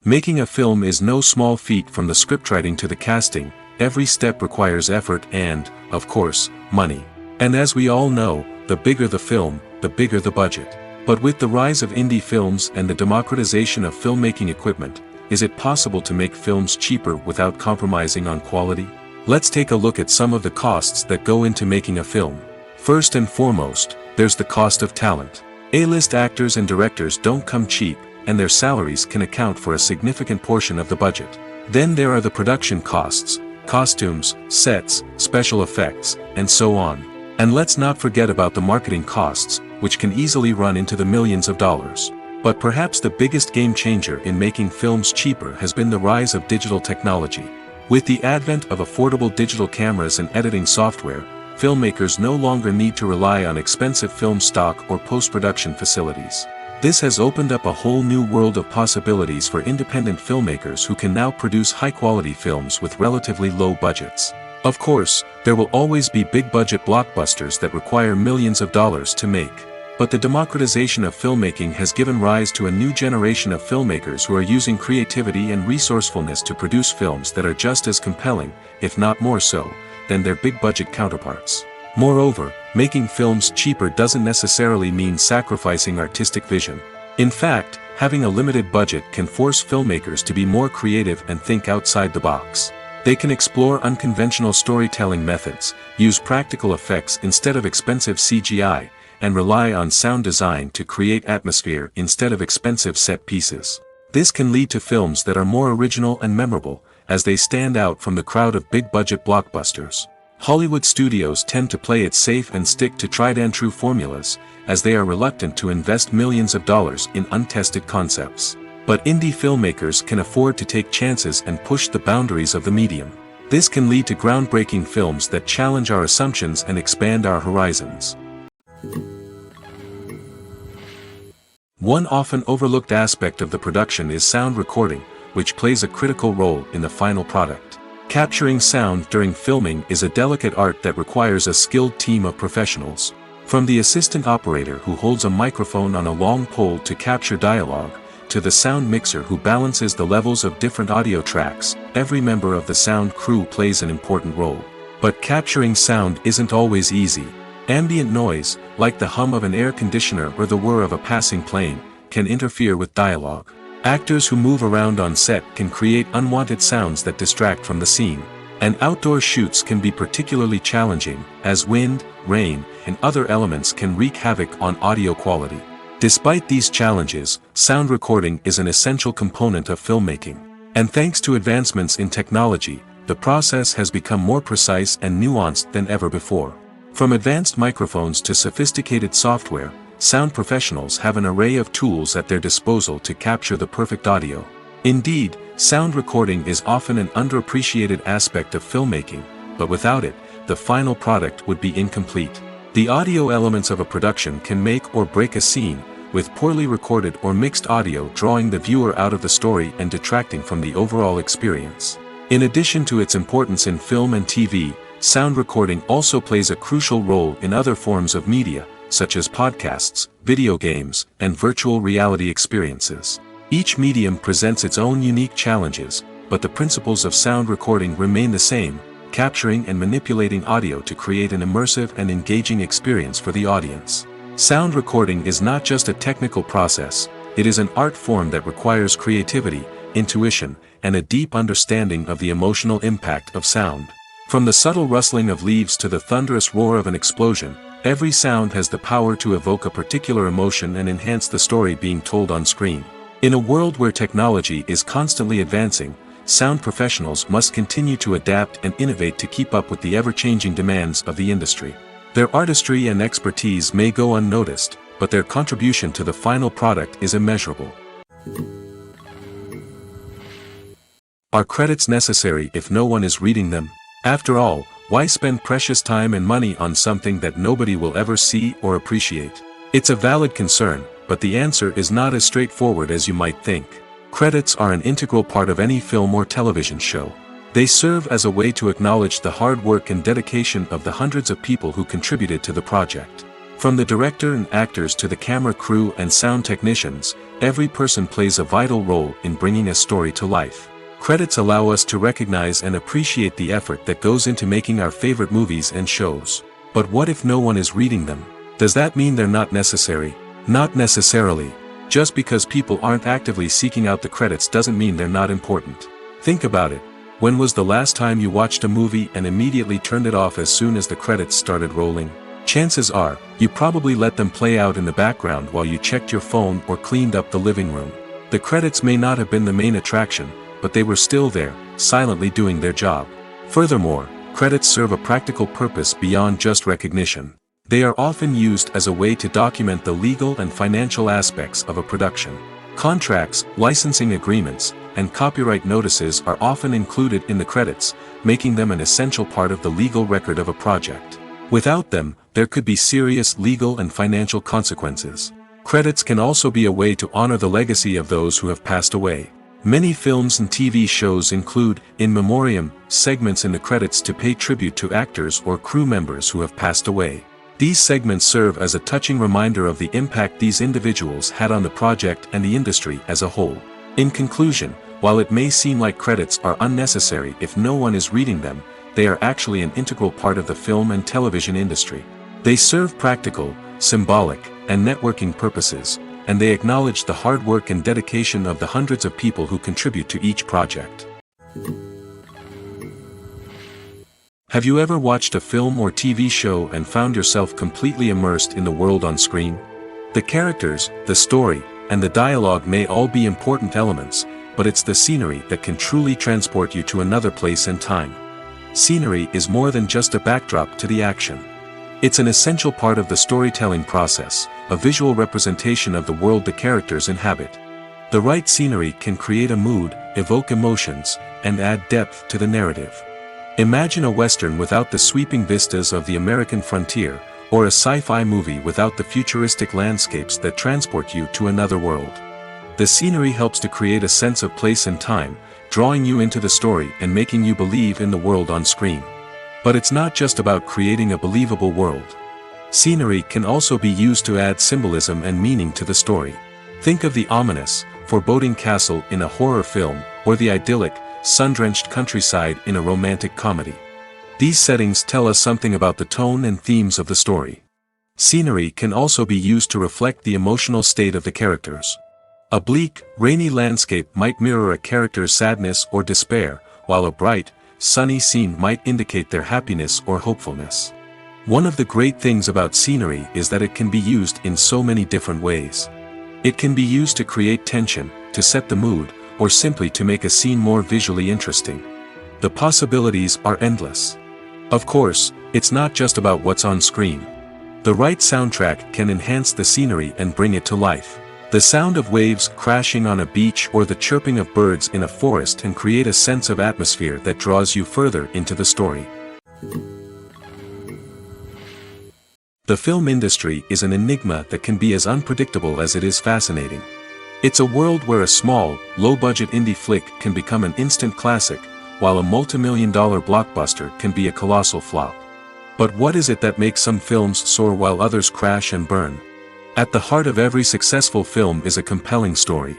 Making a film is no small feat. From the scriptwriting to the casting, every step requires effort and, of course, money. And as we all know, the bigger the film, the bigger the budget. But with the rise of indie films and the democratization of filmmaking equipment, is it possible to make films cheaper without compromising on quality? Let's take a look at some of the costs that go into making a film. First and foremost, there's the cost of talent. A-list actors and directors don't come cheap, and their salaries can account for a significant portion of the budget. Then there are the production costs, costumes, sets, special effects, and so on. And let's not forget about the marketing costs, which can easily run into the millions of dollars. But perhaps the biggest game changer in making films cheaper has been the rise of digital technology. With the advent of affordable digital cameras and editing software, filmmakers no longer need to rely on expensive film stock or post-production facilities. This has opened up a whole new world of possibilities for independent filmmakers who can now produce high-quality films with relatively low budgets. Of course, there will always be big-budget blockbusters that require millions of dollars to make. But the democratization of filmmaking has given rise to a new generation of filmmakers who are using creativity and resourcefulness to produce films that are just as compelling, if not more so, than their big-budget counterparts. Moreover, making films cheaper doesn't necessarily mean sacrificing artistic vision. In fact, having a limited budget can force filmmakers to be more creative and think outside the box. They can explore unconventional storytelling methods, use practical effects instead of expensive CGI, and rely on sound design to create atmosphere instead of expensive set pieces. This can lead to films that are more original and memorable, as they stand out from the crowd of big-budget blockbusters. Hollywood studios tend to play it safe and stick to tried-and-true formulas, as they are reluctant to invest millions of dollars in untested concepts. But indie filmmakers can afford to take chances and push the boundaries of the medium. This can lead to groundbreaking films that challenge our assumptions and expand our horizons. One often overlooked aspect of the production is sound recording, which plays a critical role in the final product. Capturing sound during filming is a delicate art that requires a skilled team of professionals. From the assistant operator who holds a microphone on a long pole to capture dialogue, to the sound mixer who balances the levels of different audio tracks, every member of the sound crew plays an important role. But capturing sound isn't always easy. Ambient noise, like the hum of an air conditioner or the whir of a passing plane, can interfere with dialogue. Actors who move around on set can create unwanted sounds that distract from the scene. And outdoor shoots can be particularly challenging, as wind, rain, and other elements can wreak havoc on audio quality. Despite these challenges, sound recording is an essential component of filmmaking. And thanks to advancements in technology, the process has become more precise and nuanced than ever before. From advanced microphones to sophisticated software, sound professionals have an array of tools at their disposal to capture the perfect audio. Indeed, sound recording is often an underappreciated aspect of filmmaking, but without it, the final product would be incomplete. The audio elements of a production can make or break a scene, with poorly recorded or mixed audio drawing the viewer out of the story and detracting from the overall experience. In addition to its importance in film and TV, sound recording also plays a crucial role in other forms of media, such as podcasts, video games, and virtual reality experiences. Each medium presents its own unique challenges, but the principles of sound recording remain the same: capturing and manipulating audio to create an immersive and engaging experience for the audience. Sound recording is not just a technical process, it is an art form that requires creativity, intuition, and a deep understanding of the emotional impact of sound. From the subtle rustling of leaves to the thunderous roar of an explosion, every sound has the power to evoke a particular emotion and enhance the story being told on screen. In a world where technology is constantly advancing, sound professionals must continue to adapt and innovate to keep up with the ever-changing demands of the industry. Their artistry and expertise may go unnoticed, but their contribution to the final product is immeasurable. Are credits necessary if no one is reading them? After all, why spend precious time and money on something that nobody will ever see or appreciate? It's a valid concern, but the answer is not as straightforward as you might think. Credits are an integral part of any film or television show. They serve as a way to acknowledge the hard work and dedication of the hundreds of people who contributed to the project. From the director and actors to the camera crew and sound technicians, every person plays a vital role in bringing a story to life. Credits allow us to recognize and appreciate the effort that goes into making our favorite movies and shows. But what if no one is reading them? Does that mean they're not necessary? Not necessarily. Just because people aren't actively seeking out the credits doesn't mean they're not important. Think about it. When was the last time you watched a movie and immediately turned it off as soon as the credits started rolling? Chances are, you probably let them play out in the background while you checked your phone or cleaned up the living room. The credits may not have been the main attraction, but they were still there, silently doing their job. Furthermore, credits serve a practical purpose beyond just recognition. They are often used as a way to document the legal and financial aspects of a production. Contracts, licensing agreements, and copyright notices are often included in the credits, making them an essential part of the legal record of a project. Without them, there could be serious legal and financial consequences. Credits can also be a way to honor the legacy of those who have passed away. Many films and TV shows include, in memoriam, segments in the credits to pay tribute to actors or crew members who have passed away. These segments serve as a touching reminder of the impact these individuals had on the project and the industry as a whole. In conclusion, while it may seem like credits are unnecessary if no one is reading them, they are actually an integral part of the film and television industry. They serve practical, symbolic, and networking purposes, and they acknowledge the hard work and dedication of the hundreds of people who contribute to each project. Have you ever watched a film or TV show and found yourself completely immersed in the world on screen? The characters, the story, and the dialogue may all be important elements, but it's the scenery that can truly transport you to another place and time. Scenery is more than just a backdrop to the action. It's an essential part of the storytelling process, a visual representation of the world the characters inhabit. The right scenery can create a mood, evoke emotions, and add depth to the narrative. Imagine a Western without the sweeping vistas of the American frontier, or a sci-fi movie without the futuristic landscapes that transport you to another world. The scenery helps to create a sense of place and time, drawing you into the story and making you believe in the world on screen. But it's not just about creating a believable world. Scenery can also be used to add symbolism and meaning to the story. Think of the ominous, foreboding castle in a horror film, or the idyllic, sun-drenched countryside in a romantic comedy. These settings tell us something about the tone and themes of the story. Scenery can also be used to reflect the emotional state of the characters. A bleak, rainy landscape might mirror a character's sadness or despair, while a bright, sunny scene might indicate their happiness or hopefulness. One of the great things about scenery is that it can be used in so many different ways. It can be used to create tension, to set the mood, or simply to make a scene more visually interesting. The possibilities are endless. Of course, it's not just about what's on screen. The right soundtrack can enhance the scenery and bring it to life. The sound of waves crashing on a beach or the chirping of birds in a forest can create a sense of atmosphere that draws you further into the story. The film industry is an enigma that can be as unpredictable as it is fascinating. It's a world where a small, low-budget indie flick can become an instant classic, while a multi-million-dollar blockbuster can be a colossal flop. But what is it that makes some films soar while others crash and burn? At the heart of every successful film is a compelling story.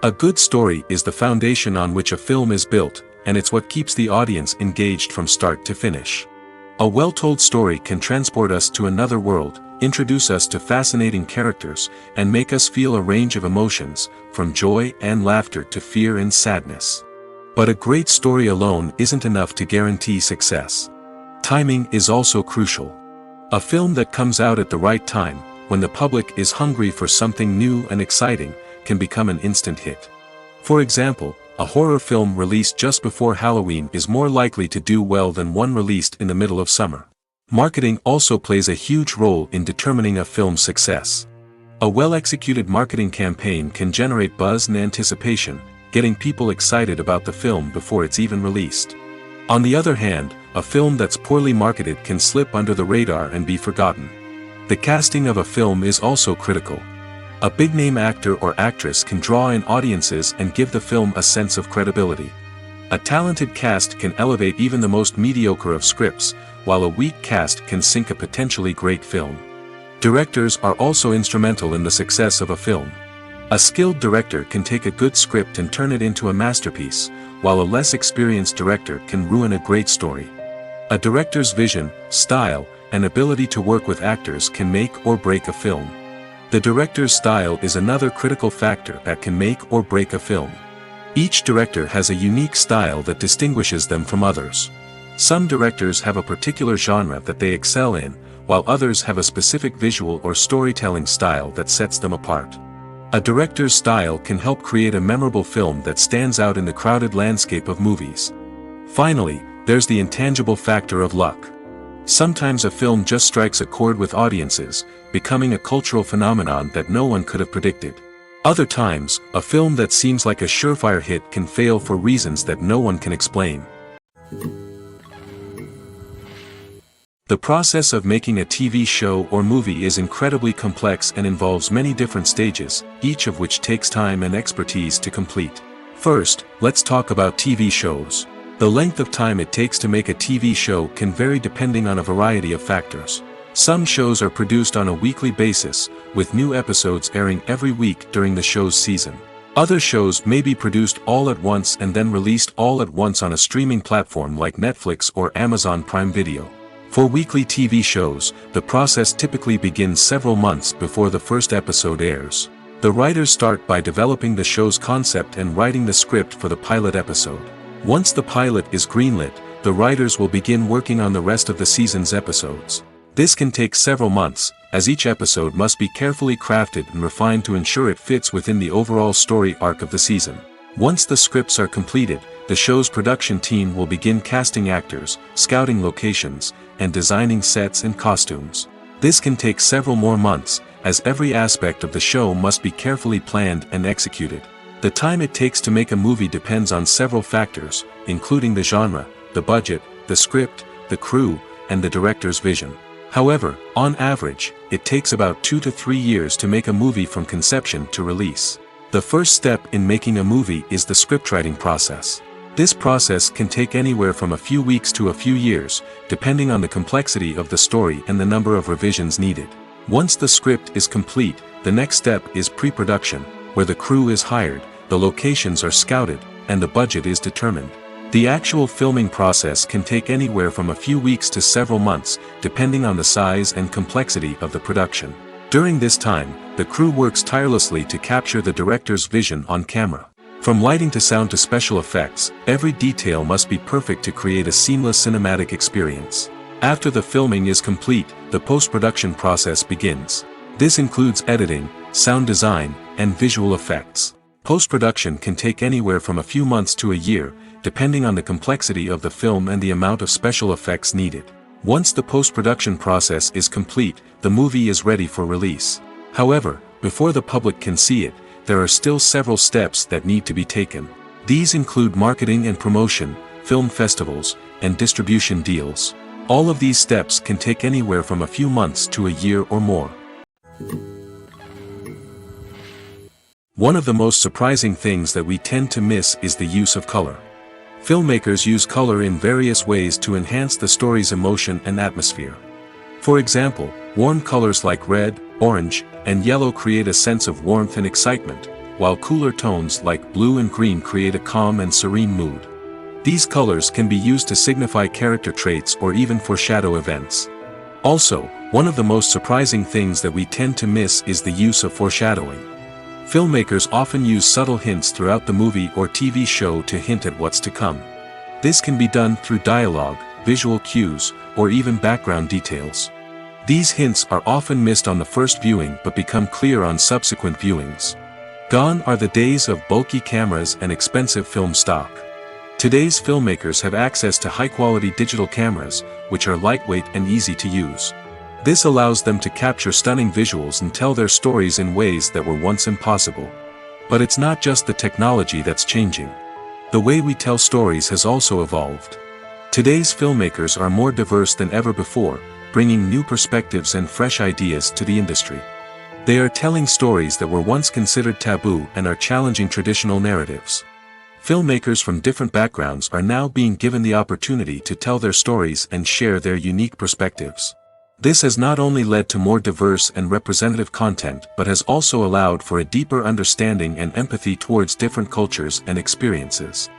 A good story is the foundation on which a film is built, and it's what keeps the audience engaged from start to finish. A well-told story can transport us to another world, introduce us to fascinating characters, and make us feel a range of emotions, from joy and laughter to fear and sadness. But a great story alone isn't enough to guarantee success. Timing is also crucial. A film that comes out at the right time, when the public is hungry for something new and exciting, can become an instant hit. For example, a horror film released just before Halloween is more likely to do well than one released in the middle of summer. Marketing also plays a huge role in determining a film's success. A well-executed marketing campaign can generate buzz and anticipation, getting people excited about the film before it's even released. On the other hand, a film that's poorly marketed can slip under the radar and be forgotten. The casting of a film is also critical. A big-name actor or actress can draw in audiences and give the film a sense of credibility. A talented cast can elevate even the most mediocre of scripts, while a weak cast can sink a potentially great film. Directors are also instrumental in the success of a film. A skilled director can take a good script and turn it into a masterpiece, while a less experienced director can ruin a great story. A director's vision, style, and ability to work with actors can make or break a film. The director's style is another critical factor that can make or break a film. Each director has a unique style that distinguishes them from others. Some directors have a particular genre that they excel in, while others have a specific visual or storytelling style that sets them apart. A director's style can help create a memorable film that stands out in the crowded landscape of movies. Finally, there's the intangible factor of luck. Sometimes a film just strikes a chord with audiences, becoming a cultural phenomenon that no one could have predicted. Other times, a film that seems like a surefire hit can fail for reasons that no one can explain. The process of making a TV show or movie is incredibly complex and involves many different stages, each of which takes time and expertise to complete. First, let's talk about TV shows. The length of time it takes to make a TV show can vary depending on a variety of factors. Some shows are produced on a weekly basis, with new episodes airing every week during the show's season. Other shows may be produced all at once and then released all at once on a streaming platform like Netflix or Amazon Prime Video. For weekly TV shows, the process typically begins several months before the first episode airs. The writers start by developing the show's concept and writing the script for the pilot episode. Once the pilot is greenlit, the writers will begin working on the rest of the season's episodes. This can take several months, as each episode must be carefully crafted and refined to ensure it fits within the overall story arc of the season. Once the scripts are completed, the show's production team will begin casting actors, scouting locations, and designing sets and costumes. This can take several more months, as every aspect of the show must be carefully planned and executed. The time it takes to make a movie depends on several factors, including the genre, the budget, the script, the crew, and the director's vision. However, on average, it takes about 2 to 3 years to make a movie from conception to release. The first step in making a movie is the scriptwriting process. This process can take anywhere from a few weeks to a few years, depending on the complexity of the story and the number of revisions needed. Once the script is complete, the next step is pre-production, where the crew is hired, the locations are scouted, and the budget is determined. The actual filming process can take anywhere from a few weeks to several months, depending on the size and complexity of the production. During this time, the crew works tirelessly to capture the director's vision on camera. From lighting to sound to special effects, every detail must be perfect to create a seamless cinematic experience. After the filming is complete, the post-production process begins. This includes editing, sound design, and visual effects. Post-production can take anywhere from a few months to a year, depending on the complexity of the film and the amount of special effects needed. Once the post-production process is complete, the movie is ready for release. However, before the public can see it, there are still several steps that need to be taken. These include marketing and promotion, film festivals, and distribution deals. All of these steps can take anywhere from a few months to a year or more. One of the most surprising things that we tend to miss is the use of color. Filmmakers use color in various ways to enhance the story's emotion and atmosphere. For example, warm colors like red, orange, and yellow create a sense of warmth and excitement, while cooler tones like blue and green create a calm and serene mood. These colors can be used to signify character traits or even foreshadow events. Also, one of the most surprising things that we tend to miss is the use of foreshadowing. Filmmakers often use subtle hints throughout the movie or TV show to hint at what's to come. This can be done through dialogue, visual cues, or even background details. These hints are often missed on the first viewing but become clear on subsequent viewings. Gone are the days of bulky cameras and expensive film stock. Today's filmmakers have access to high-quality digital cameras, which are lightweight and easy to use. This allows them to capture stunning visuals and tell their stories in ways that were once impossible. But it's not just the technology that's changing. The way we tell stories has also evolved. Today's filmmakers are more diverse than ever before, bringing new perspectives and fresh ideas to the industry. They are telling stories that were once considered taboo and are challenging traditional narratives. Filmmakers from different backgrounds are now being given the opportunity to tell their stories and share their unique perspectives. This has not only led to more diverse and representative content but has also allowed for a deeper understanding and empathy towards different cultures and experiences.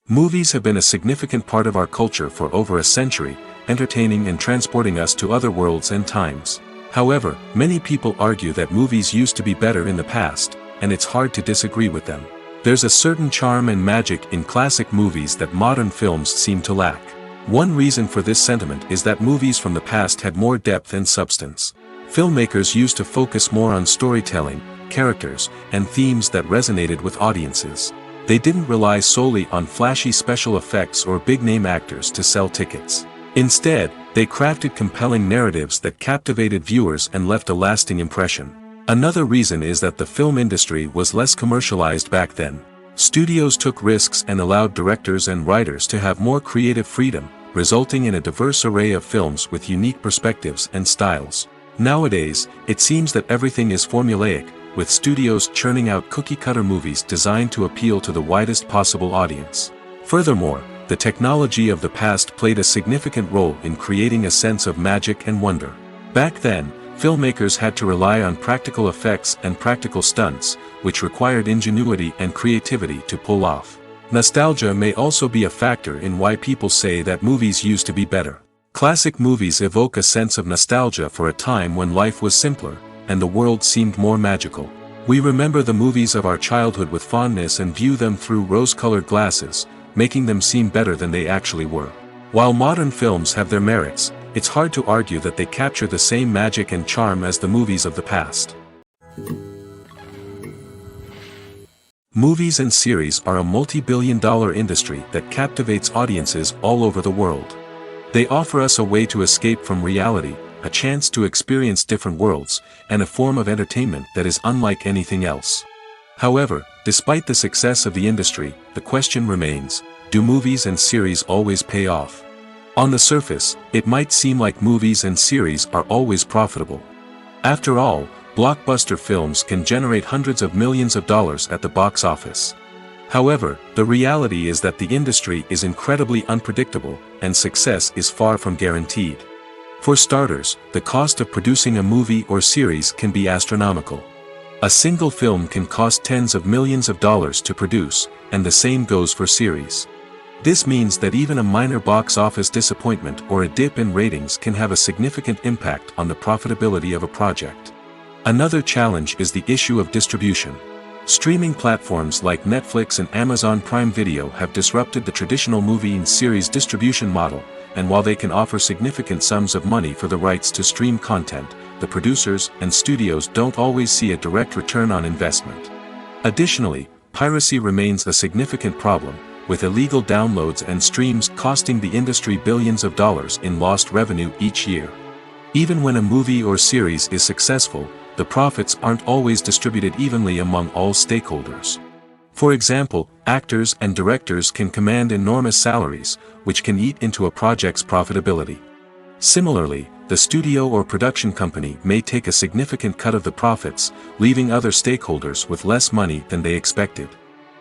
Movies have been a significant part of our culture for over a century, entertaining and transporting us to other worlds and times. However, many people argue that movies used to be better in the past, and it's hard to disagree with them. There's a certain charm and magic in classic movies that modern films seem to lack. One reason for this sentiment is that movies from the past had more depth and substance. Filmmakers used to focus more on storytelling, characters, and themes that resonated with audiences. They didn't rely solely on flashy special effects or big-name actors to sell tickets. Instead, they crafted compelling narratives that captivated viewers and left a lasting impression. Another reason is that the film industry was less commercialized back then. Studios took risks and allowed directors and writers to have more creative freedom, resulting in a diverse array of films with unique perspectives and styles. Nowadays, it seems that everything is formulaic, with studios churning out cookie-cutter movies designed to appeal to the widest possible audience. Furthermore, the technology of the past played a significant role in creating a sense of magic and wonder. Back then, filmmakers had to rely on practical effects and practical stunts, which required ingenuity and creativity to pull off. Nostalgia may also be a factor in why people say that movies used to be better. Classic movies evoke a sense of nostalgia for a time when life was simpler, and the world seemed more magical. We remember the movies of our childhood with fondness and view them through rose-colored glasses, making them seem better than they actually were. While modern films have their merits, it's hard to argue that they capture the same magic and charm as the movies of the past. Movies and series are a multi-billion-dollar industry that captivates audiences all over the world. They offer us a way to escape from reality, a chance to experience different worlds, and a form of entertainment that is unlike anything else. However, despite the success of the industry, the question remains, do movies and series always pay off? On the surface, it might seem like movies and series are always profitable. After all, blockbuster films can generate hundreds of millions of dollars at the box office. However, the reality is that the industry is incredibly unpredictable, and success is far from guaranteed. For starters, the cost of producing a movie or series can be astronomical. A single film can cost tens of millions of dollars to produce, and the same goes for series. This means that even a minor box office disappointment or a dip in ratings can have a significant impact on the profitability of a project. Another challenge is the issue of distribution. Streaming platforms like Netflix and Amazon Prime Video have disrupted the traditional movie and series distribution model, and while they can offer significant sums of money for the rights to stream content, the producers and studios don't always see a direct return on investment. Additionally, piracy remains a significant problem, with illegal downloads and streams costing the industry billions of dollars in lost revenue each year. Even when a movie or series is successful, the profits aren't always distributed evenly among all stakeholders. For example, actors and directors can command enormous salaries, which can eat into a project's profitability. Similarly, the studio or production company may take a significant cut of the profits, leaving other stakeholders with less money than they expected.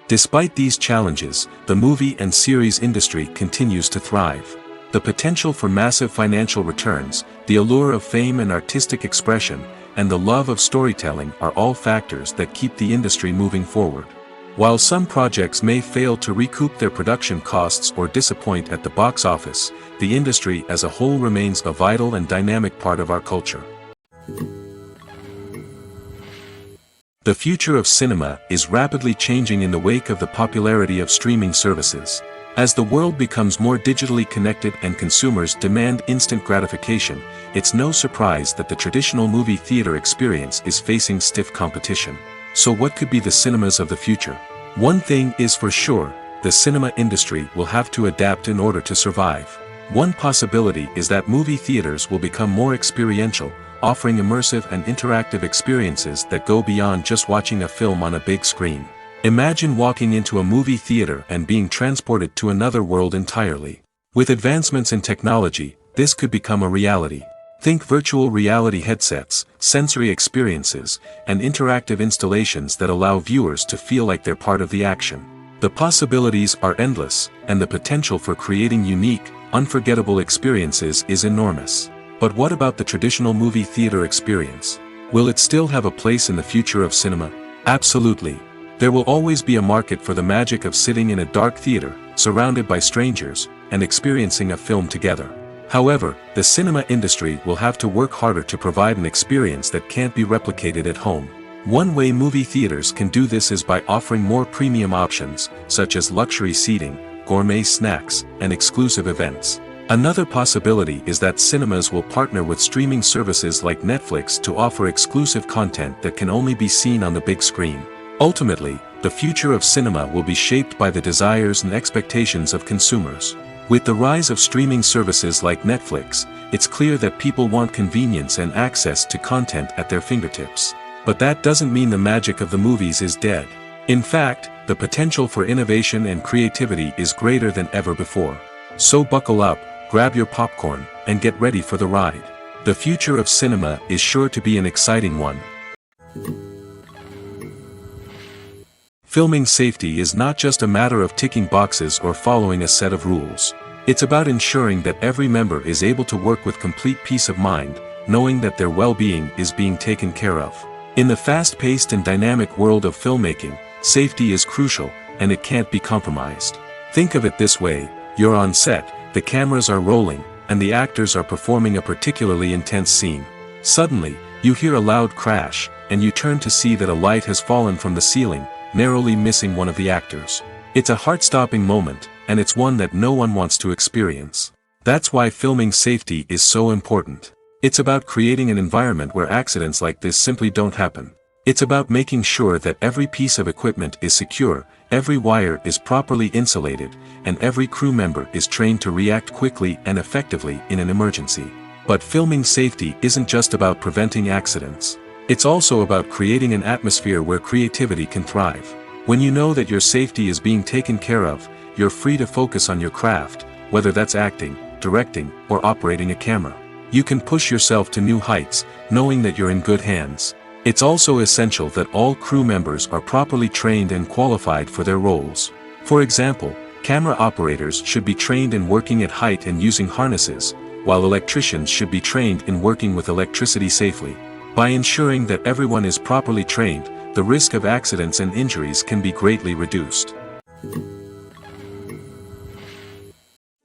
Despite these challenges, the movie and series industry continues to thrive. The potential for massive financial returns, the allure of fame and artistic expression, and the love of storytelling are all factors that keep the industry moving forward. While some projects may fail to recoup their production costs or disappoint at the box office, the industry as a whole remains a vital and dynamic part of our culture. The future of cinema is rapidly changing in the wake of the popularity of streaming services. As the world becomes more digitally connected and consumers demand instant gratification, it's no surprise that the traditional movie theater experience is facing stiff competition. So what could be the cinemas of the future? One thing is for sure, the cinema industry will have to adapt in order to survive. One possibility is that movie theaters will become more experiential, offering immersive and interactive experiences that go beyond just watching a film on a big screen. Imagine walking into a movie theater and being transported to another world entirely. With advancements in technology, this could become a reality. Think virtual reality headsets, sensory experiences, and interactive installations that allow viewers to feel like they're part of the action. The possibilities are endless, and the potential for creating unique, unforgettable experiences is enormous. But what about the traditional movie theater experience? Will it still have a place in the future of cinema? Absolutely. There will always be a market for the magic of sitting in a dark theater, surrounded by strangers, and experiencing a film together. However, the cinema industry will have to work harder to provide an experience that can't be replicated at home. One way movie theaters can do this is by offering more premium options, such as luxury seating, gourmet snacks, and exclusive events. Another possibility is that cinemas will partner with streaming services like Netflix to offer exclusive content that can only be seen on the big screen. Ultimately, the future of cinema will be shaped by the desires and expectations of consumers. With the rise of streaming services like Netflix, it's clear that people want convenience and access to content at their fingertips. But that doesn't mean the magic of the movies is dead. In fact, the potential for innovation and creativity is greater than ever before. So buckle up, grab your popcorn, and get ready for the ride. The future of cinema is sure to be an exciting one. Filming safety is not just a matter of ticking boxes or following a set of rules. It's about ensuring that every member is able to work with complete peace of mind, knowing that their well-being is being taken care of. In the fast-paced and dynamic world of filmmaking, safety is crucial, and it can't be compromised. Think of it this way: you're on set, the cameras are rolling, and the actors are performing a particularly intense scene. Suddenly, you hear a loud crash, and you turn to see that a light has fallen from the ceiling, narrowly missing one of the actors. It's a heart-stopping moment, and it's one that no one wants to experience. That's why filming safety is so important. It's about creating an environment where accidents like this simply don't happen. It's about making sure that every piece of equipment is secure, every wire is properly insulated, and every crew member is trained to react quickly and effectively in an emergency. But filming safety isn't just about preventing accidents. It's also about creating an atmosphere where creativity can thrive. When you know that your safety is being taken care of, you're free to focus on your craft, whether that's acting, directing, or operating a camera. You can push yourself to new heights, knowing that you're in good hands. It's also essential that all crew members are properly trained and qualified for their roles. For example, camera operators should be trained in working at height and using harnesses, while electricians should be trained in working with electricity safely. By ensuring that everyone is properly trained, the risk of accidents and injuries can be greatly reduced.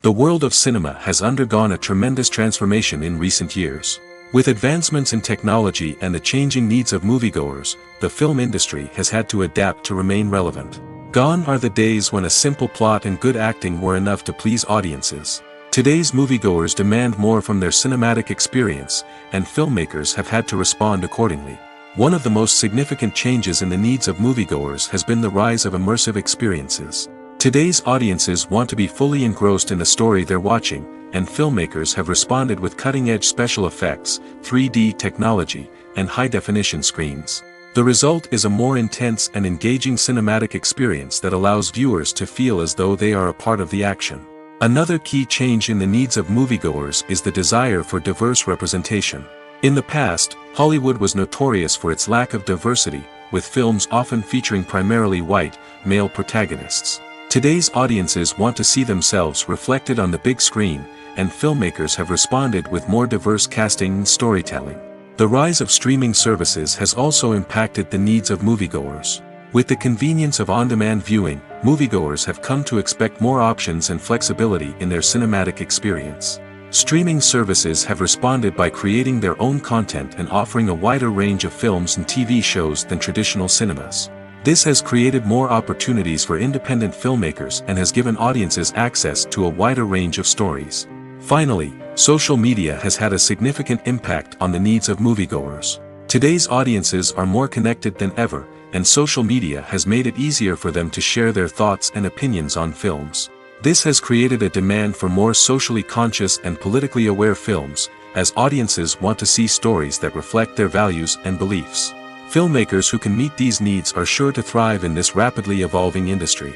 The world of cinema has undergone a tremendous transformation in recent years. With advancements in technology and the changing needs of moviegoers, the film industry has had to adapt to remain relevant. Gone are the days when a simple plot and good acting were enough to please audiences. Today's moviegoers demand more from their cinematic experience, and filmmakers have had to respond accordingly. One of the most significant changes in the needs of moviegoers has been the rise of immersive experiences. Today's audiences want to be fully engrossed in the story they're watching, and filmmakers have responded with cutting-edge special effects, 3D technology, and high-definition screens. The result is a more intense and engaging cinematic experience that allows viewers to feel as though they are a part of the action. Another key change in the needs of moviegoers is the desire for diverse representation. In the past, Hollywood was notorious for its lack of diversity, with films often featuring primarily white, male protagonists. Today's audiences want to see themselves reflected on the big screen, and filmmakers have responded with more diverse casting and storytelling. The rise of streaming services has also impacted the needs of moviegoers. With the convenience of on-demand viewing, moviegoers have come to expect more options and flexibility in their cinematic experience. Streaming services have responded by creating their own content and offering a wider range of films and TV shows than traditional cinemas. This has created more opportunities for independent filmmakers and has given audiences access to a wider range of stories. Finally, social media has had a significant impact on the needs of moviegoers. Today's audiences are more connected than ever, and social media has made it easier for them to share their thoughts and opinions on films. This has created a demand for more socially conscious and politically aware films, as audiences want to see stories that reflect their values and beliefs. Filmmakers who can meet these needs are sure to thrive in this rapidly evolving industry.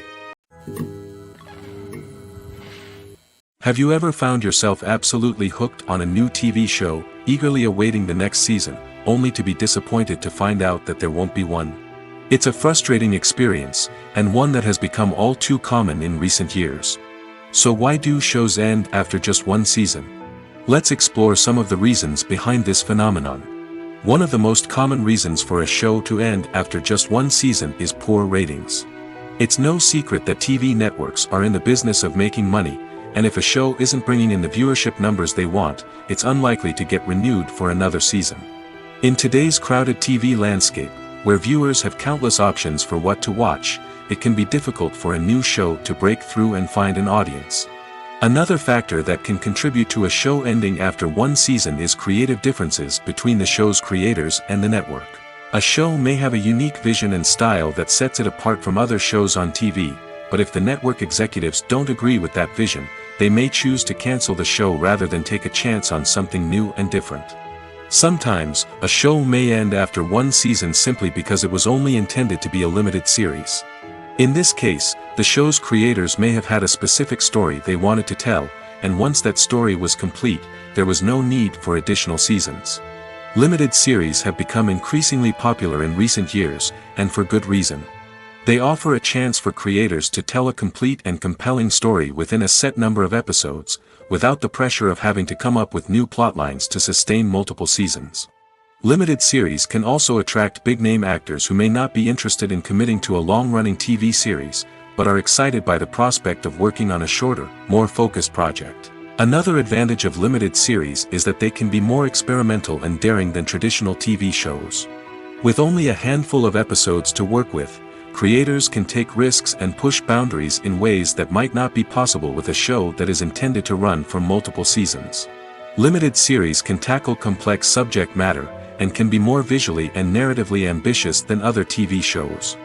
Have you ever found yourself absolutely hooked on a new TV show, eagerly awaiting the next season, only to be disappointed to find out that there won't be one? It's a frustrating experience, and one that has become all too common in recent years. So why do shows end after just one season? Let's explore some of the reasons behind this phenomenon. One of the most common reasons for a show to end after just one season is poor ratings. It's no secret that TV networks are in the business of making money, and if a show isn't bringing in the viewership numbers they want, it's unlikely to get renewed for another season. In today's crowded TV landscape, where viewers have countless options for what to watch, it can be difficult for a new show to break through and find an audience. Another factor that can contribute to a show ending after one season is creative differences between the show's creators and the network. A show may have a unique vision and style that sets it apart from other shows on TV, but if the network executives don't agree with that vision, they may choose to cancel the show rather than take a chance on something new and different. Sometimes, a show may end after one season simply because it was only intended to be a limited series. In this case, the show's creators may have had a specific story they wanted to tell, and once that story was complete, there was no need for additional seasons. Limited series have become increasingly popular in recent years, and for good reason. They offer a chance for creators to tell a complete and compelling story within a set number of episodes, without the pressure of having to come up with new plotlines to sustain multiple seasons. Limited series can also attract big-name actors who may not be interested in committing to a long-running TV series, but are excited by the prospect of working on a shorter, more focused project. Another advantage of limited series is that they can be more experimental and daring than traditional TV shows. With only a handful of episodes to work with, creators can take risks and push boundaries in ways that might not be possible with a show that is intended to run for multiple seasons. Limited series can tackle complex subject matter, and can be more visually and narratively ambitious than other TV shows.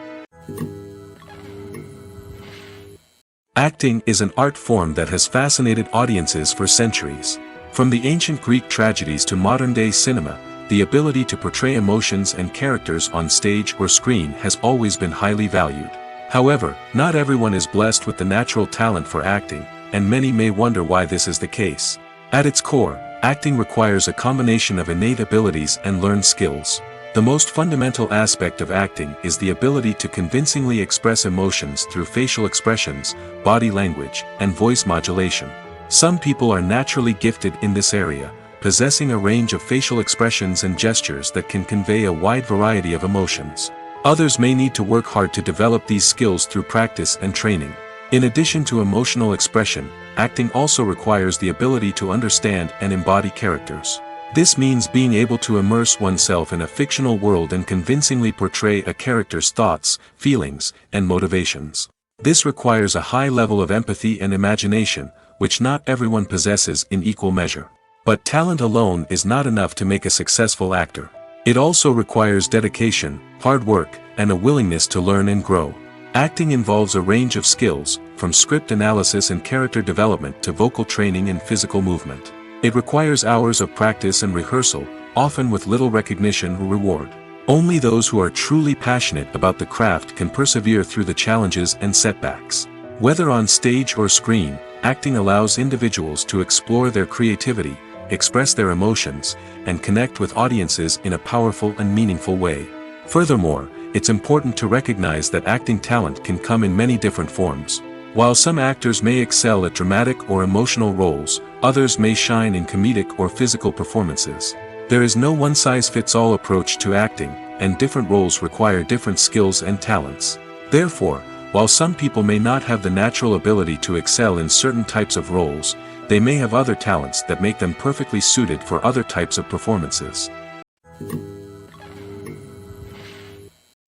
Acting is an art form that has fascinated audiences for centuries. From the ancient Greek tragedies to modern-day cinema, the ability to portray emotions and characters on stage or screen has always been highly valued. However, not everyone is blessed with the natural talent for acting, and many may wonder why this is the case. At its core, acting requires a combination of innate abilities and learned skills. The most fundamental aspect of acting is the ability to convincingly express emotions through facial expressions, body language, and voice modulation. Some people are naturally gifted in this area, possessing a range of facial expressions and gestures that can convey a wide variety of emotions. Others may need to work hard to develop these skills through practice and training. In addition to emotional expression, acting also requires the ability to understand and embody characters. This means being able to immerse oneself in a fictional world and convincingly portray a character's thoughts, feelings, and motivations. This requires a high level of empathy and imagination, which not everyone possesses in equal measure. But talent alone is not enough to make a successful actor. It also requires dedication, hard work, and a willingness to learn and grow. Acting involves a range of skills, from script analysis and character development to vocal training and physical movement. It requires hours of practice and rehearsal, often with little recognition or reward. Only those who are truly passionate about the craft can persevere through the challenges and setbacks. Whether on stage or screen, acting allows individuals to explore their creativity, express their emotions, and connect with audiences in a powerful and meaningful way. Furthermore, it's important to recognize that acting talent can come in many different forms. While some actors may excel at dramatic or emotional roles, others may shine in comedic or physical performances. There is no one-size-fits-all approach to acting, and different roles require different skills and talents. Therefore, while some people may not have the natural ability to excel in certain types of roles, they may have other talents that make them perfectly suited for other types of performances.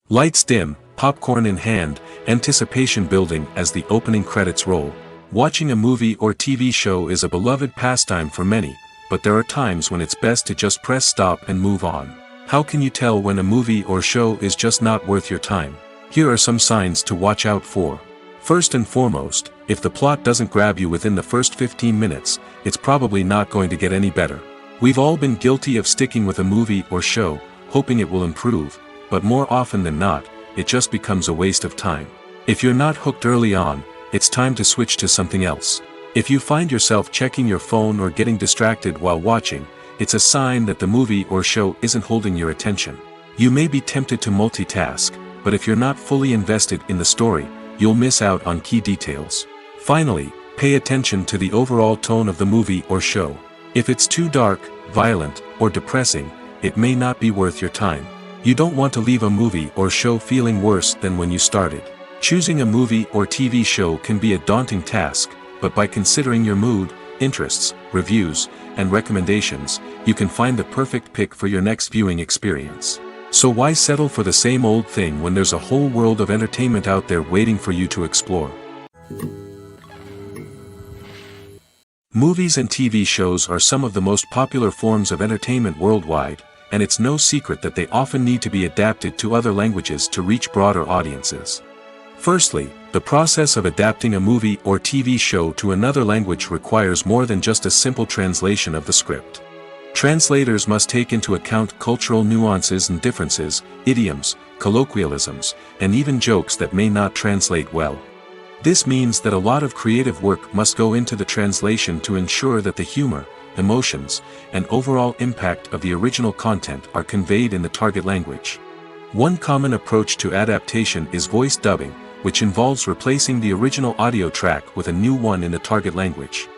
Lights dim, popcorn in hand, anticipation building as the opening credits roll. Watching a movie or TV show is a beloved pastime for many, but there are times when it's best to just press stop and move on. How can you tell when a movie or show is just not worth your time? Here are some signs to watch out for. First and foremost, if the plot doesn't grab you within the first 15 minutes, it's probably not going to get any better. We've all been guilty of sticking with a movie or show, hoping it will improve, but more often than not, it just becomes a waste of time. If you're not hooked early on, it's time to switch to something else. If you find yourself checking your phone or getting distracted while watching, it's a sign that the movie or show isn't holding your attention. You may be tempted to multitask, but if you're not fully invested in the story, you'll miss out on key details. Finally, pay attention to the overall tone of the movie or show. If it's too dark, violent, or depressing, it may not be worth your time. You don't want to leave a movie or show feeling worse than when you started. Choosing a movie or TV show can be a daunting task, but by considering your mood, interests, reviews, and recommendations, you can find the perfect pick for your next viewing experience. So why settle for the same old thing when there's a whole world of entertainment out there waiting for you to explore? Movies and TV shows are some of the most popular forms of entertainment worldwide, and it's no secret that they often need to be adapted to other languages to reach broader audiences. Firstly, the process of adapting a movie or TV show to another language requires more than just a simple translation of the script. Translators must take into account cultural nuances and differences, idioms, colloquialisms, and even jokes that may not translate well. This means that a lot of creative work must go into the translation to ensure that the humor, emotions, and overall impact of the original content are conveyed in the target language. One common approach to adaptation is voice dubbing, which involves replacing the original audio track with a new one in the target language.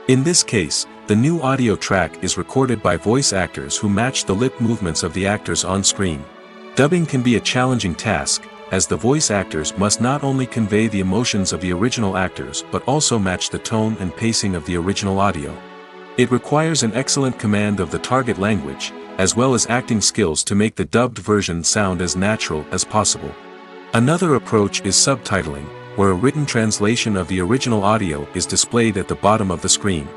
In this case, the new audio track is recorded by voice actors who match the lip movements of the actors on screen. Dubbing can be a challenging task, as the voice actors must not only convey the emotions of the original actors but also match the tone and pacing of the original audio. It requires an excellent command of the target language, as well as acting skills to make the dubbed version sound as natural as possible. Another approach is subtitling, where a written translation of the original audio is displayed at the bottom of the screen.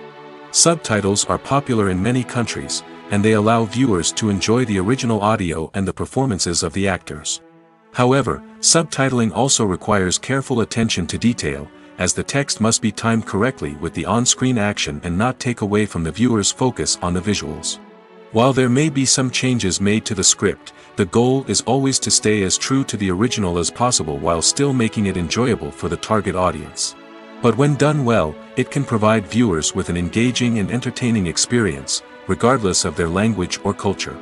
Subtitles are popular in many countries, and they allow viewers to enjoy the original audio and the performances of the actors. However, subtitling also requires careful attention to detail, as the text must be timed correctly with the on-screen action and not take away from the viewer's focus on the visuals. While there may be some changes made to the script, the goal is always to stay as true to the original as possible while still making it enjoyable for the target audience. But when done well, it can provide viewers with an engaging and entertaining experience, regardless of their language or culture.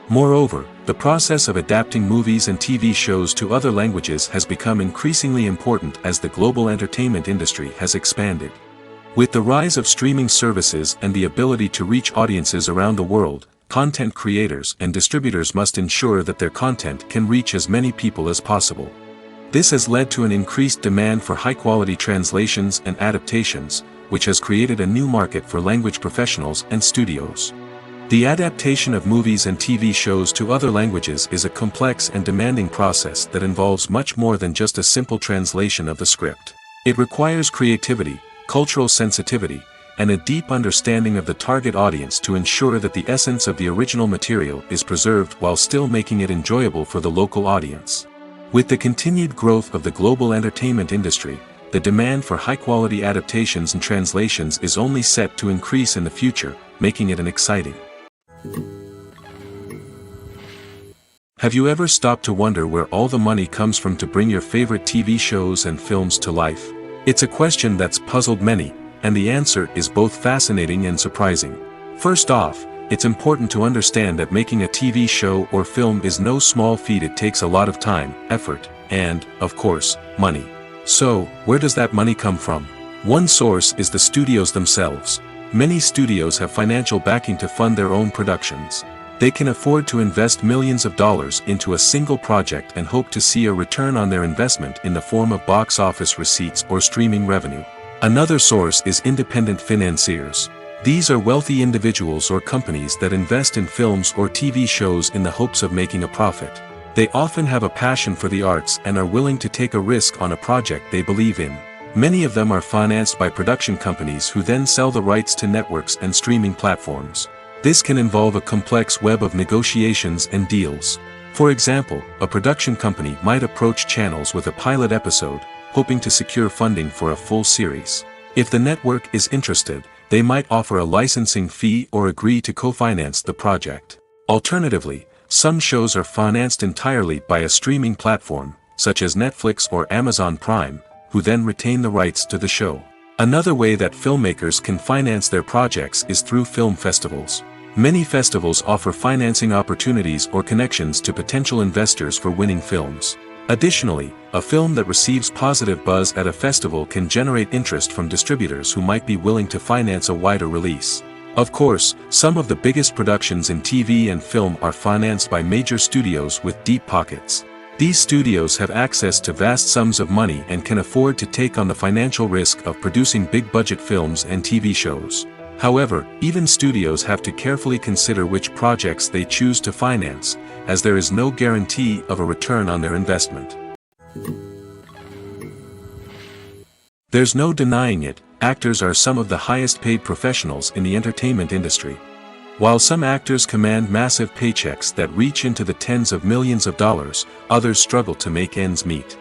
Moreover, the process of adapting movies and TV shows to other languages has become increasingly important as the global entertainment industry has expanded. With the rise of streaming services and the ability to reach audiences around the world, content creators and distributors must ensure that their content can reach as many people as possible. This has led to an increased demand for high-quality translations and adaptations, which has created a new market for language professionals and studios. The adaptation of movies and TV shows to other languages is a complex and demanding process that involves much more than just a simple translation of the script. It requires creativity, cultural sensitivity, and a deep understanding of the target audience to ensure that the essence of the original material is preserved while still making it enjoyable for the local audience. With the continued growth of the global entertainment industry, the demand for high-quality adaptations and translations is only set to increase in the future, making it exciting. Have you ever stopped to wonder where all the money comes from to bring your favorite TV shows and films to life? It's a question that's puzzled many, and the answer is both fascinating and surprising. First off, it's important to understand that making a TV show or film is no small feat. It takes a lot of time, effort, and, of course, money. So, where does that money come from? One source is the studios themselves. Many studios have financial backing to fund their own productions. They can afford to invest millions of dollars into a single project and hope to see a return on their investment in the form of box office receipts or streaming revenue. Another source is independent financiers. These are wealthy individuals or companies that invest in films or TV shows in the hopes of making a profit. They often have a passion for the arts and are willing to take a risk on a project they believe in. Many of them are financed by production companies who then sell the rights to networks and streaming platforms. This can involve a complex web of negotiations and deals. For example, a production company might approach channels with a pilot episode, hoping to secure funding for a full series. If the network is interested, they might offer a licensing fee or agree to co-finance the project. Alternatively, some shows are financed entirely by a streaming platform, such as Netflix or Amazon Prime, who then retain the rights to the show. Another way that filmmakers can finance their projects is through film festivals. Many festivals offer financing opportunities or connections to potential investors for winning films. Additionally, a film that receives positive buzz at a festival can generate interest from distributors who might be willing to finance a wider release. Of course, some of the biggest productions in TV and film are financed by major studios with deep pockets. These studios have access to vast sums of money and can afford to take on the financial risk of producing big-budget films and TV shows. However, even studios have to carefully consider which projects they choose to finance, as there is no guarantee of a return on their investment. There's no denying it, actors are some of the highest-paid professionals in the entertainment industry. While some actors command massive paychecks that reach into the tens of millions of dollars, others struggle to make ends meet.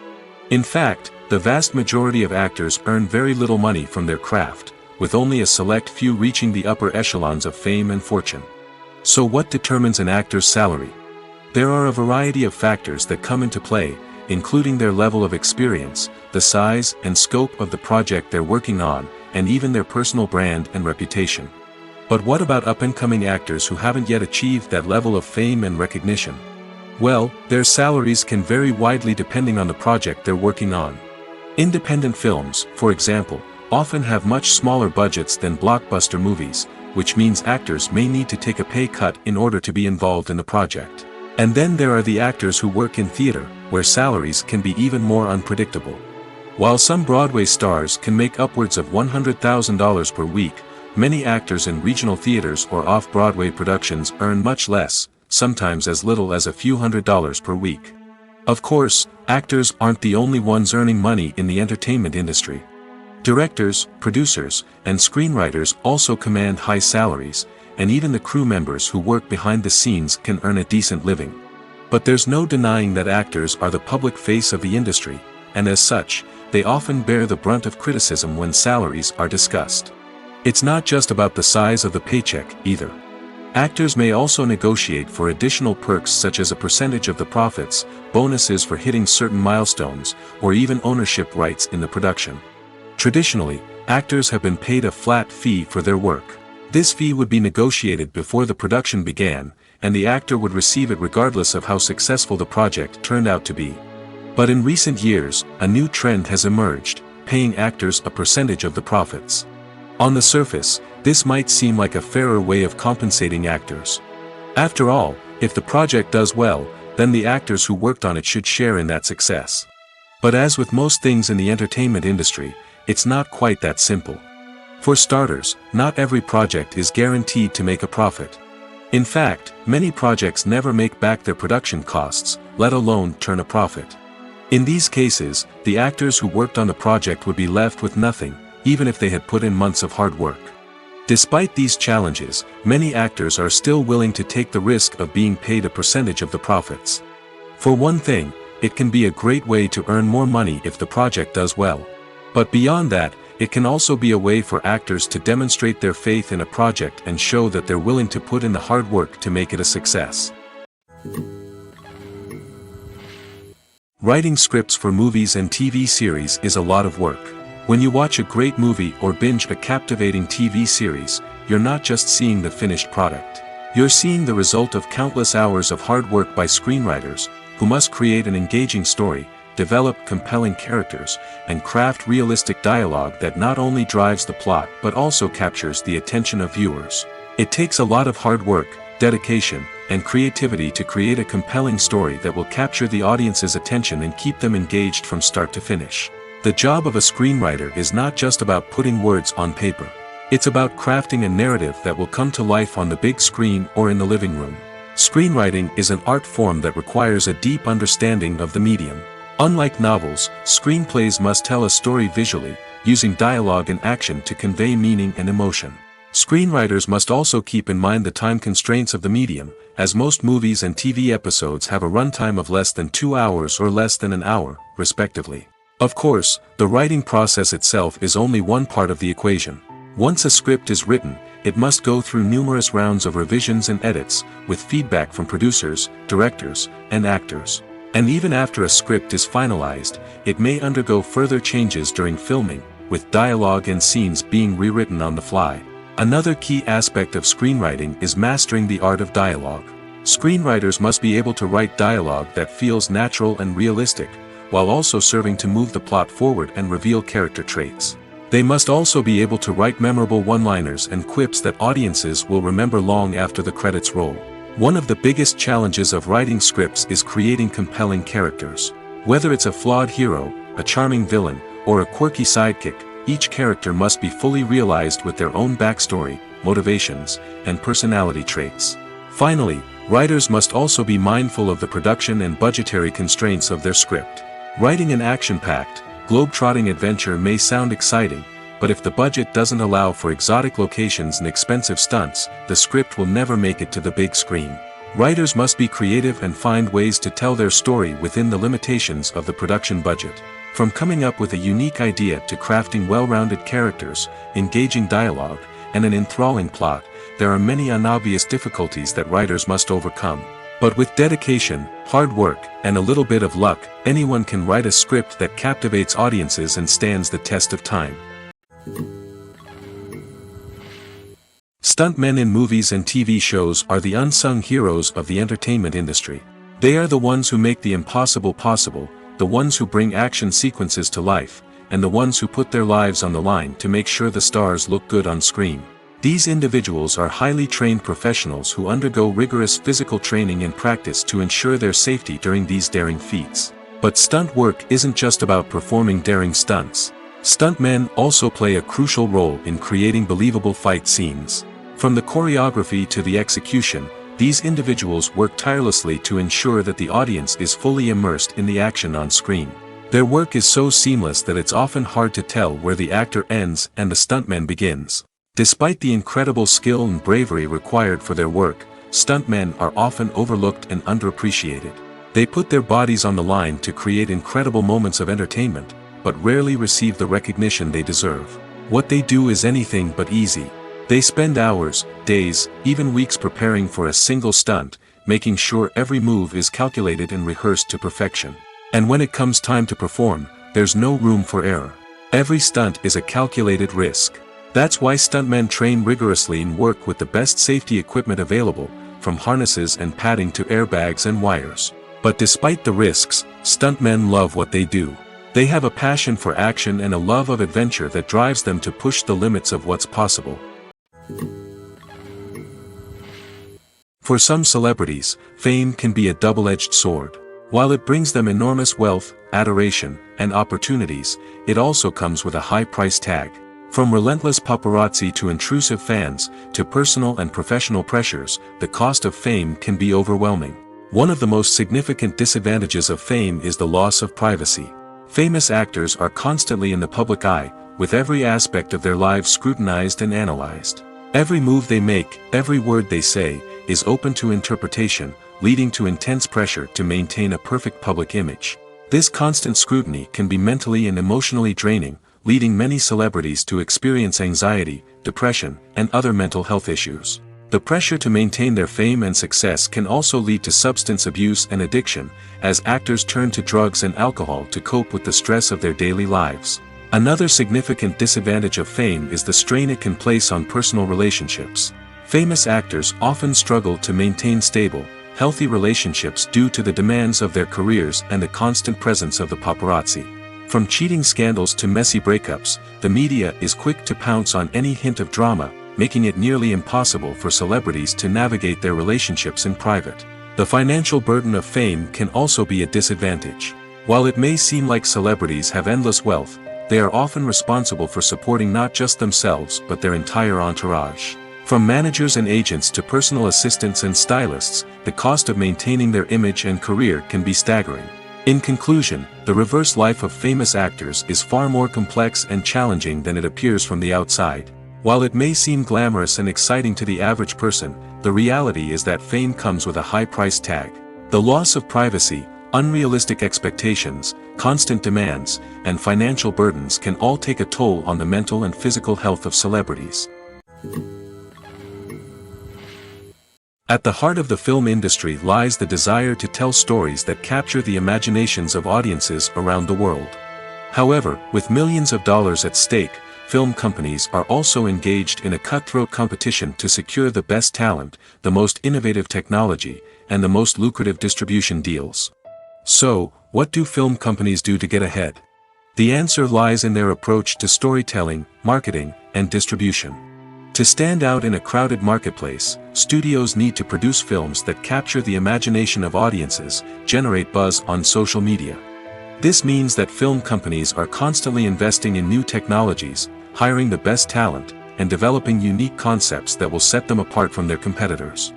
In fact, the vast majority of actors earn very little money from their craft, with only a select few reaching the upper echelons of fame and fortune. So what determines an actor's salary? There are a variety of factors that come into play, including their level of experience, the size and scope of the project they're working on, and even their personal brand and reputation. But what about up-and-coming actors who haven't yet achieved that level of fame and recognition? Well, their salaries can vary widely depending on the project they're working on. Independent films, for example, often have much smaller budgets than blockbuster movies, which means actors may need to take a pay cut in order to be involved in the project. And then there are the actors who work in theater, where salaries can be even more unpredictable. While some Broadway stars can make upwards of $100,000 per week, many actors in regional theaters or off-Broadway productions earn much less, sometimes as little as a few $100s per week. Of course, actors aren't the only ones earning money in the entertainment industry. Directors, producers, and screenwriters also command high salaries, and even the crew members who work behind the scenes can earn a decent living. But there's no denying that actors are the public face of the industry, and as such, they often bear the brunt of criticism when salaries are discussed. It's not just about the size of the paycheck, either. Actors may also negotiate for additional perks such as a percentage of the profits, bonuses for hitting certain milestones, or even ownership rights in the production. Traditionally, actors have been paid a flat fee for their work. This fee would be negotiated before the production began, and the actor would receive it regardless of how successful the project turned out to be. But in recent years, a new trend has emerged, paying actors a percentage of the profits. On the surface, this might seem like a fairer way of compensating actors. After all, if the project does well, then the actors who worked on it should share in that success. But as with most things in the entertainment industry, it's not quite that simple. For starters, not every project is guaranteed to make a profit. In fact, many projects never make back their production costs, let alone turn a profit. In these cases, the actors who worked on the project would be left with nothing, even if they had put in months of hard work. Despite these challenges, many actors are still willing to take the risk of being paid a percentage of the profits. For one thing, it can be a great way to earn more money if the project does well. But beyond that, it can also be a way for actors to demonstrate their faith in a project and show that they're willing to put in the hard work to make it a success. Writing scripts for movies and TV series is a lot of work. When you watch a great movie or binge a captivating TV series, you're not just seeing the finished product. You're seeing the result of countless hours of hard work by screenwriters, who must create an engaging story, develop compelling characters, and craft realistic dialogue that not only drives the plot but also captures the attention of viewers. It takes a lot of hard work, dedication, and creativity to create a compelling story that will capture the audience's attention and keep them engaged from start to finish. The job of a screenwriter is not just about putting words on paper. It's about crafting a narrative that will come to life on the big screen or in the living room. Screenwriting is an art form that requires a deep understanding of the medium. Unlike novels, screenplays must tell a story visually, using dialogue and action to convey meaning and emotion. Screenwriters must also keep in mind the time constraints of the medium, as most movies and TV episodes have a runtime of less than 2 hours or less than an hour, respectively. Of course, the writing process itself is only one part of the equation. Once a script is written, it must go through numerous rounds of revisions and edits, with feedback from producers, directors, and actors. And even after a script is finalized, it may undergo further changes during filming, with dialogue and scenes being rewritten on the fly. Another key aspect of screenwriting is mastering the art of dialogue. Screenwriters must be able to write dialogue that feels natural and realistic, while also serving to move the plot forward and reveal character traits. They must also be able to write memorable one-liners and quips that audiences will remember long after the credits roll. One of the biggest challenges of writing scripts is creating compelling characters. Whether it's a flawed hero, a charming villain, or a quirky sidekick, each character must be fully realized with their own backstory, motivations, and personality traits. Finally, writers must also be mindful of the production and budgetary constraints of their script. Writing an action-packed, globe-trotting adventure may sound exciting, but if the budget doesn't allow for exotic locations and expensive stunts, the script will never make it to the big screen. Writers must be creative and find ways to tell their story within the limitations of the production budget. From coming up with a unique idea to crafting well-rounded characters, engaging dialogue, and an enthralling plot, there are many unobvious difficulties that writers must overcome. But with dedication, hard work, and a little bit of luck, anyone can write a script that captivates audiences and stands the test of time. Stuntmen in movies and TV shows are the unsung heroes of the entertainment industry. They are the ones who make the impossible possible, the ones who bring action sequences to life, and the ones who put their lives on the line to make sure the stars look good on screen. These individuals are highly trained professionals who undergo rigorous physical training and practice to ensure their safety during these daring feats. But stunt work isn't just about performing daring stunts. Stuntmen also play a crucial role in creating believable fight scenes. From the choreography to the execution, these individuals work tirelessly to ensure that the audience is fully immersed in the action on screen. Their work is so seamless that it's often hard to tell where the actor ends and the stuntman begins. Despite the incredible skill and bravery required for their work, stuntmen are often overlooked and underappreciated. They put their bodies on the line to create incredible moments of entertainment, but rarely receive the recognition they deserve. What they do is anything but easy. They spend hours, days, even weeks preparing for a single stunt, making sure every move is calculated and rehearsed to perfection. And when it comes time to perform, there's no room for error. Every stunt is a calculated risk. That's why stuntmen train rigorously and work with the best safety equipment available, from harnesses and padding to airbags and wires. But despite the risks, stuntmen love what they do. They have a passion for action and a love of adventure that drives them to push the limits of what's possible. For some celebrities, fame can be a double-edged sword. While it brings them enormous wealth, adoration, and opportunities, it also comes with a high price tag. From relentless paparazzi to intrusive fans, to personal and professional pressures, the cost of fame can be overwhelming. One of the most significant disadvantages of fame is the loss of privacy. Famous actors are constantly in the public eye, with every aspect of their lives scrutinized and analyzed. Every move they make, every word they say, is open to interpretation, leading to intense pressure to maintain a perfect public image. This constant scrutiny can be mentally and emotionally draining, leading many celebrities to experience anxiety, depression, and other mental health issues. The pressure to maintain their fame and success can also lead to substance abuse and addiction, as actors turn to drugs and alcohol to cope with the stress of their daily lives. Another significant disadvantage of fame is the strain it can place on personal relationships. Famous actors often struggle to maintain stable, healthy relationships due to the demands of their careers and the constant presence of the paparazzi. From cheating scandals to messy breakups, the media is quick to pounce on any hint of drama, making it nearly impossible for celebrities to navigate their relationships in private. The financial burden of fame can also be a disadvantage. While it may seem like celebrities have endless wealth, they are often responsible for supporting not just themselves but their entire entourage. From managers and agents to personal assistants and stylists, the cost of maintaining their image and career can be staggering. In conclusion, the reverse life of famous actors is far more complex and challenging than it appears from the outside. While it may seem glamorous and exciting to the average person, the reality is that fame comes with a high price tag. The loss of privacy, unrealistic expectations, constant demands, and financial burdens can all take a toll on the mental and physical health of celebrities. At the heart of the film industry lies the desire to tell stories that capture the imaginations of audiences around the world. However, with millions of dollars at stake, film companies are also engaged in a cutthroat competition to secure the best talent, the most innovative technology, and the most lucrative distribution deals. So, what do film companies do to get ahead? The answer lies in their approach to storytelling, marketing, and distribution. To stand out in a crowded marketplace, studios need to produce films that capture the imagination of audiences, generate buzz on social media. This means that film companies are constantly investing in new technologies, hiring the best talent, and developing unique concepts that will set them apart from their competitors.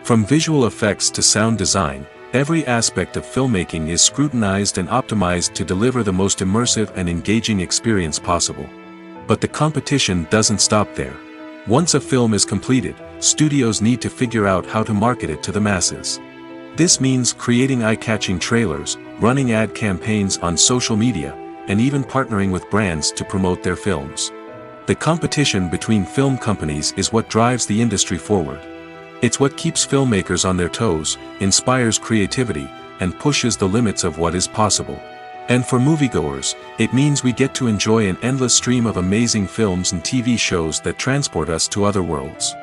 From visual effects to sound design, every aspect of filmmaking is scrutinized and optimized to deliver the most immersive and engaging experience possible. But the competition doesn't stop there. Once a film is completed, studios need to figure out how to market it to the masses. This means creating eye-catching trailers, running ad campaigns on social media, and even partnering with brands to promote their films. The competition between film companies is what drives the industry forward. It's what keeps filmmakers on their toes, inspires creativity, and pushes the limits of what is possible. And for moviegoers, it means we get to enjoy an endless stream of amazing films and TV shows that transport us to other worlds.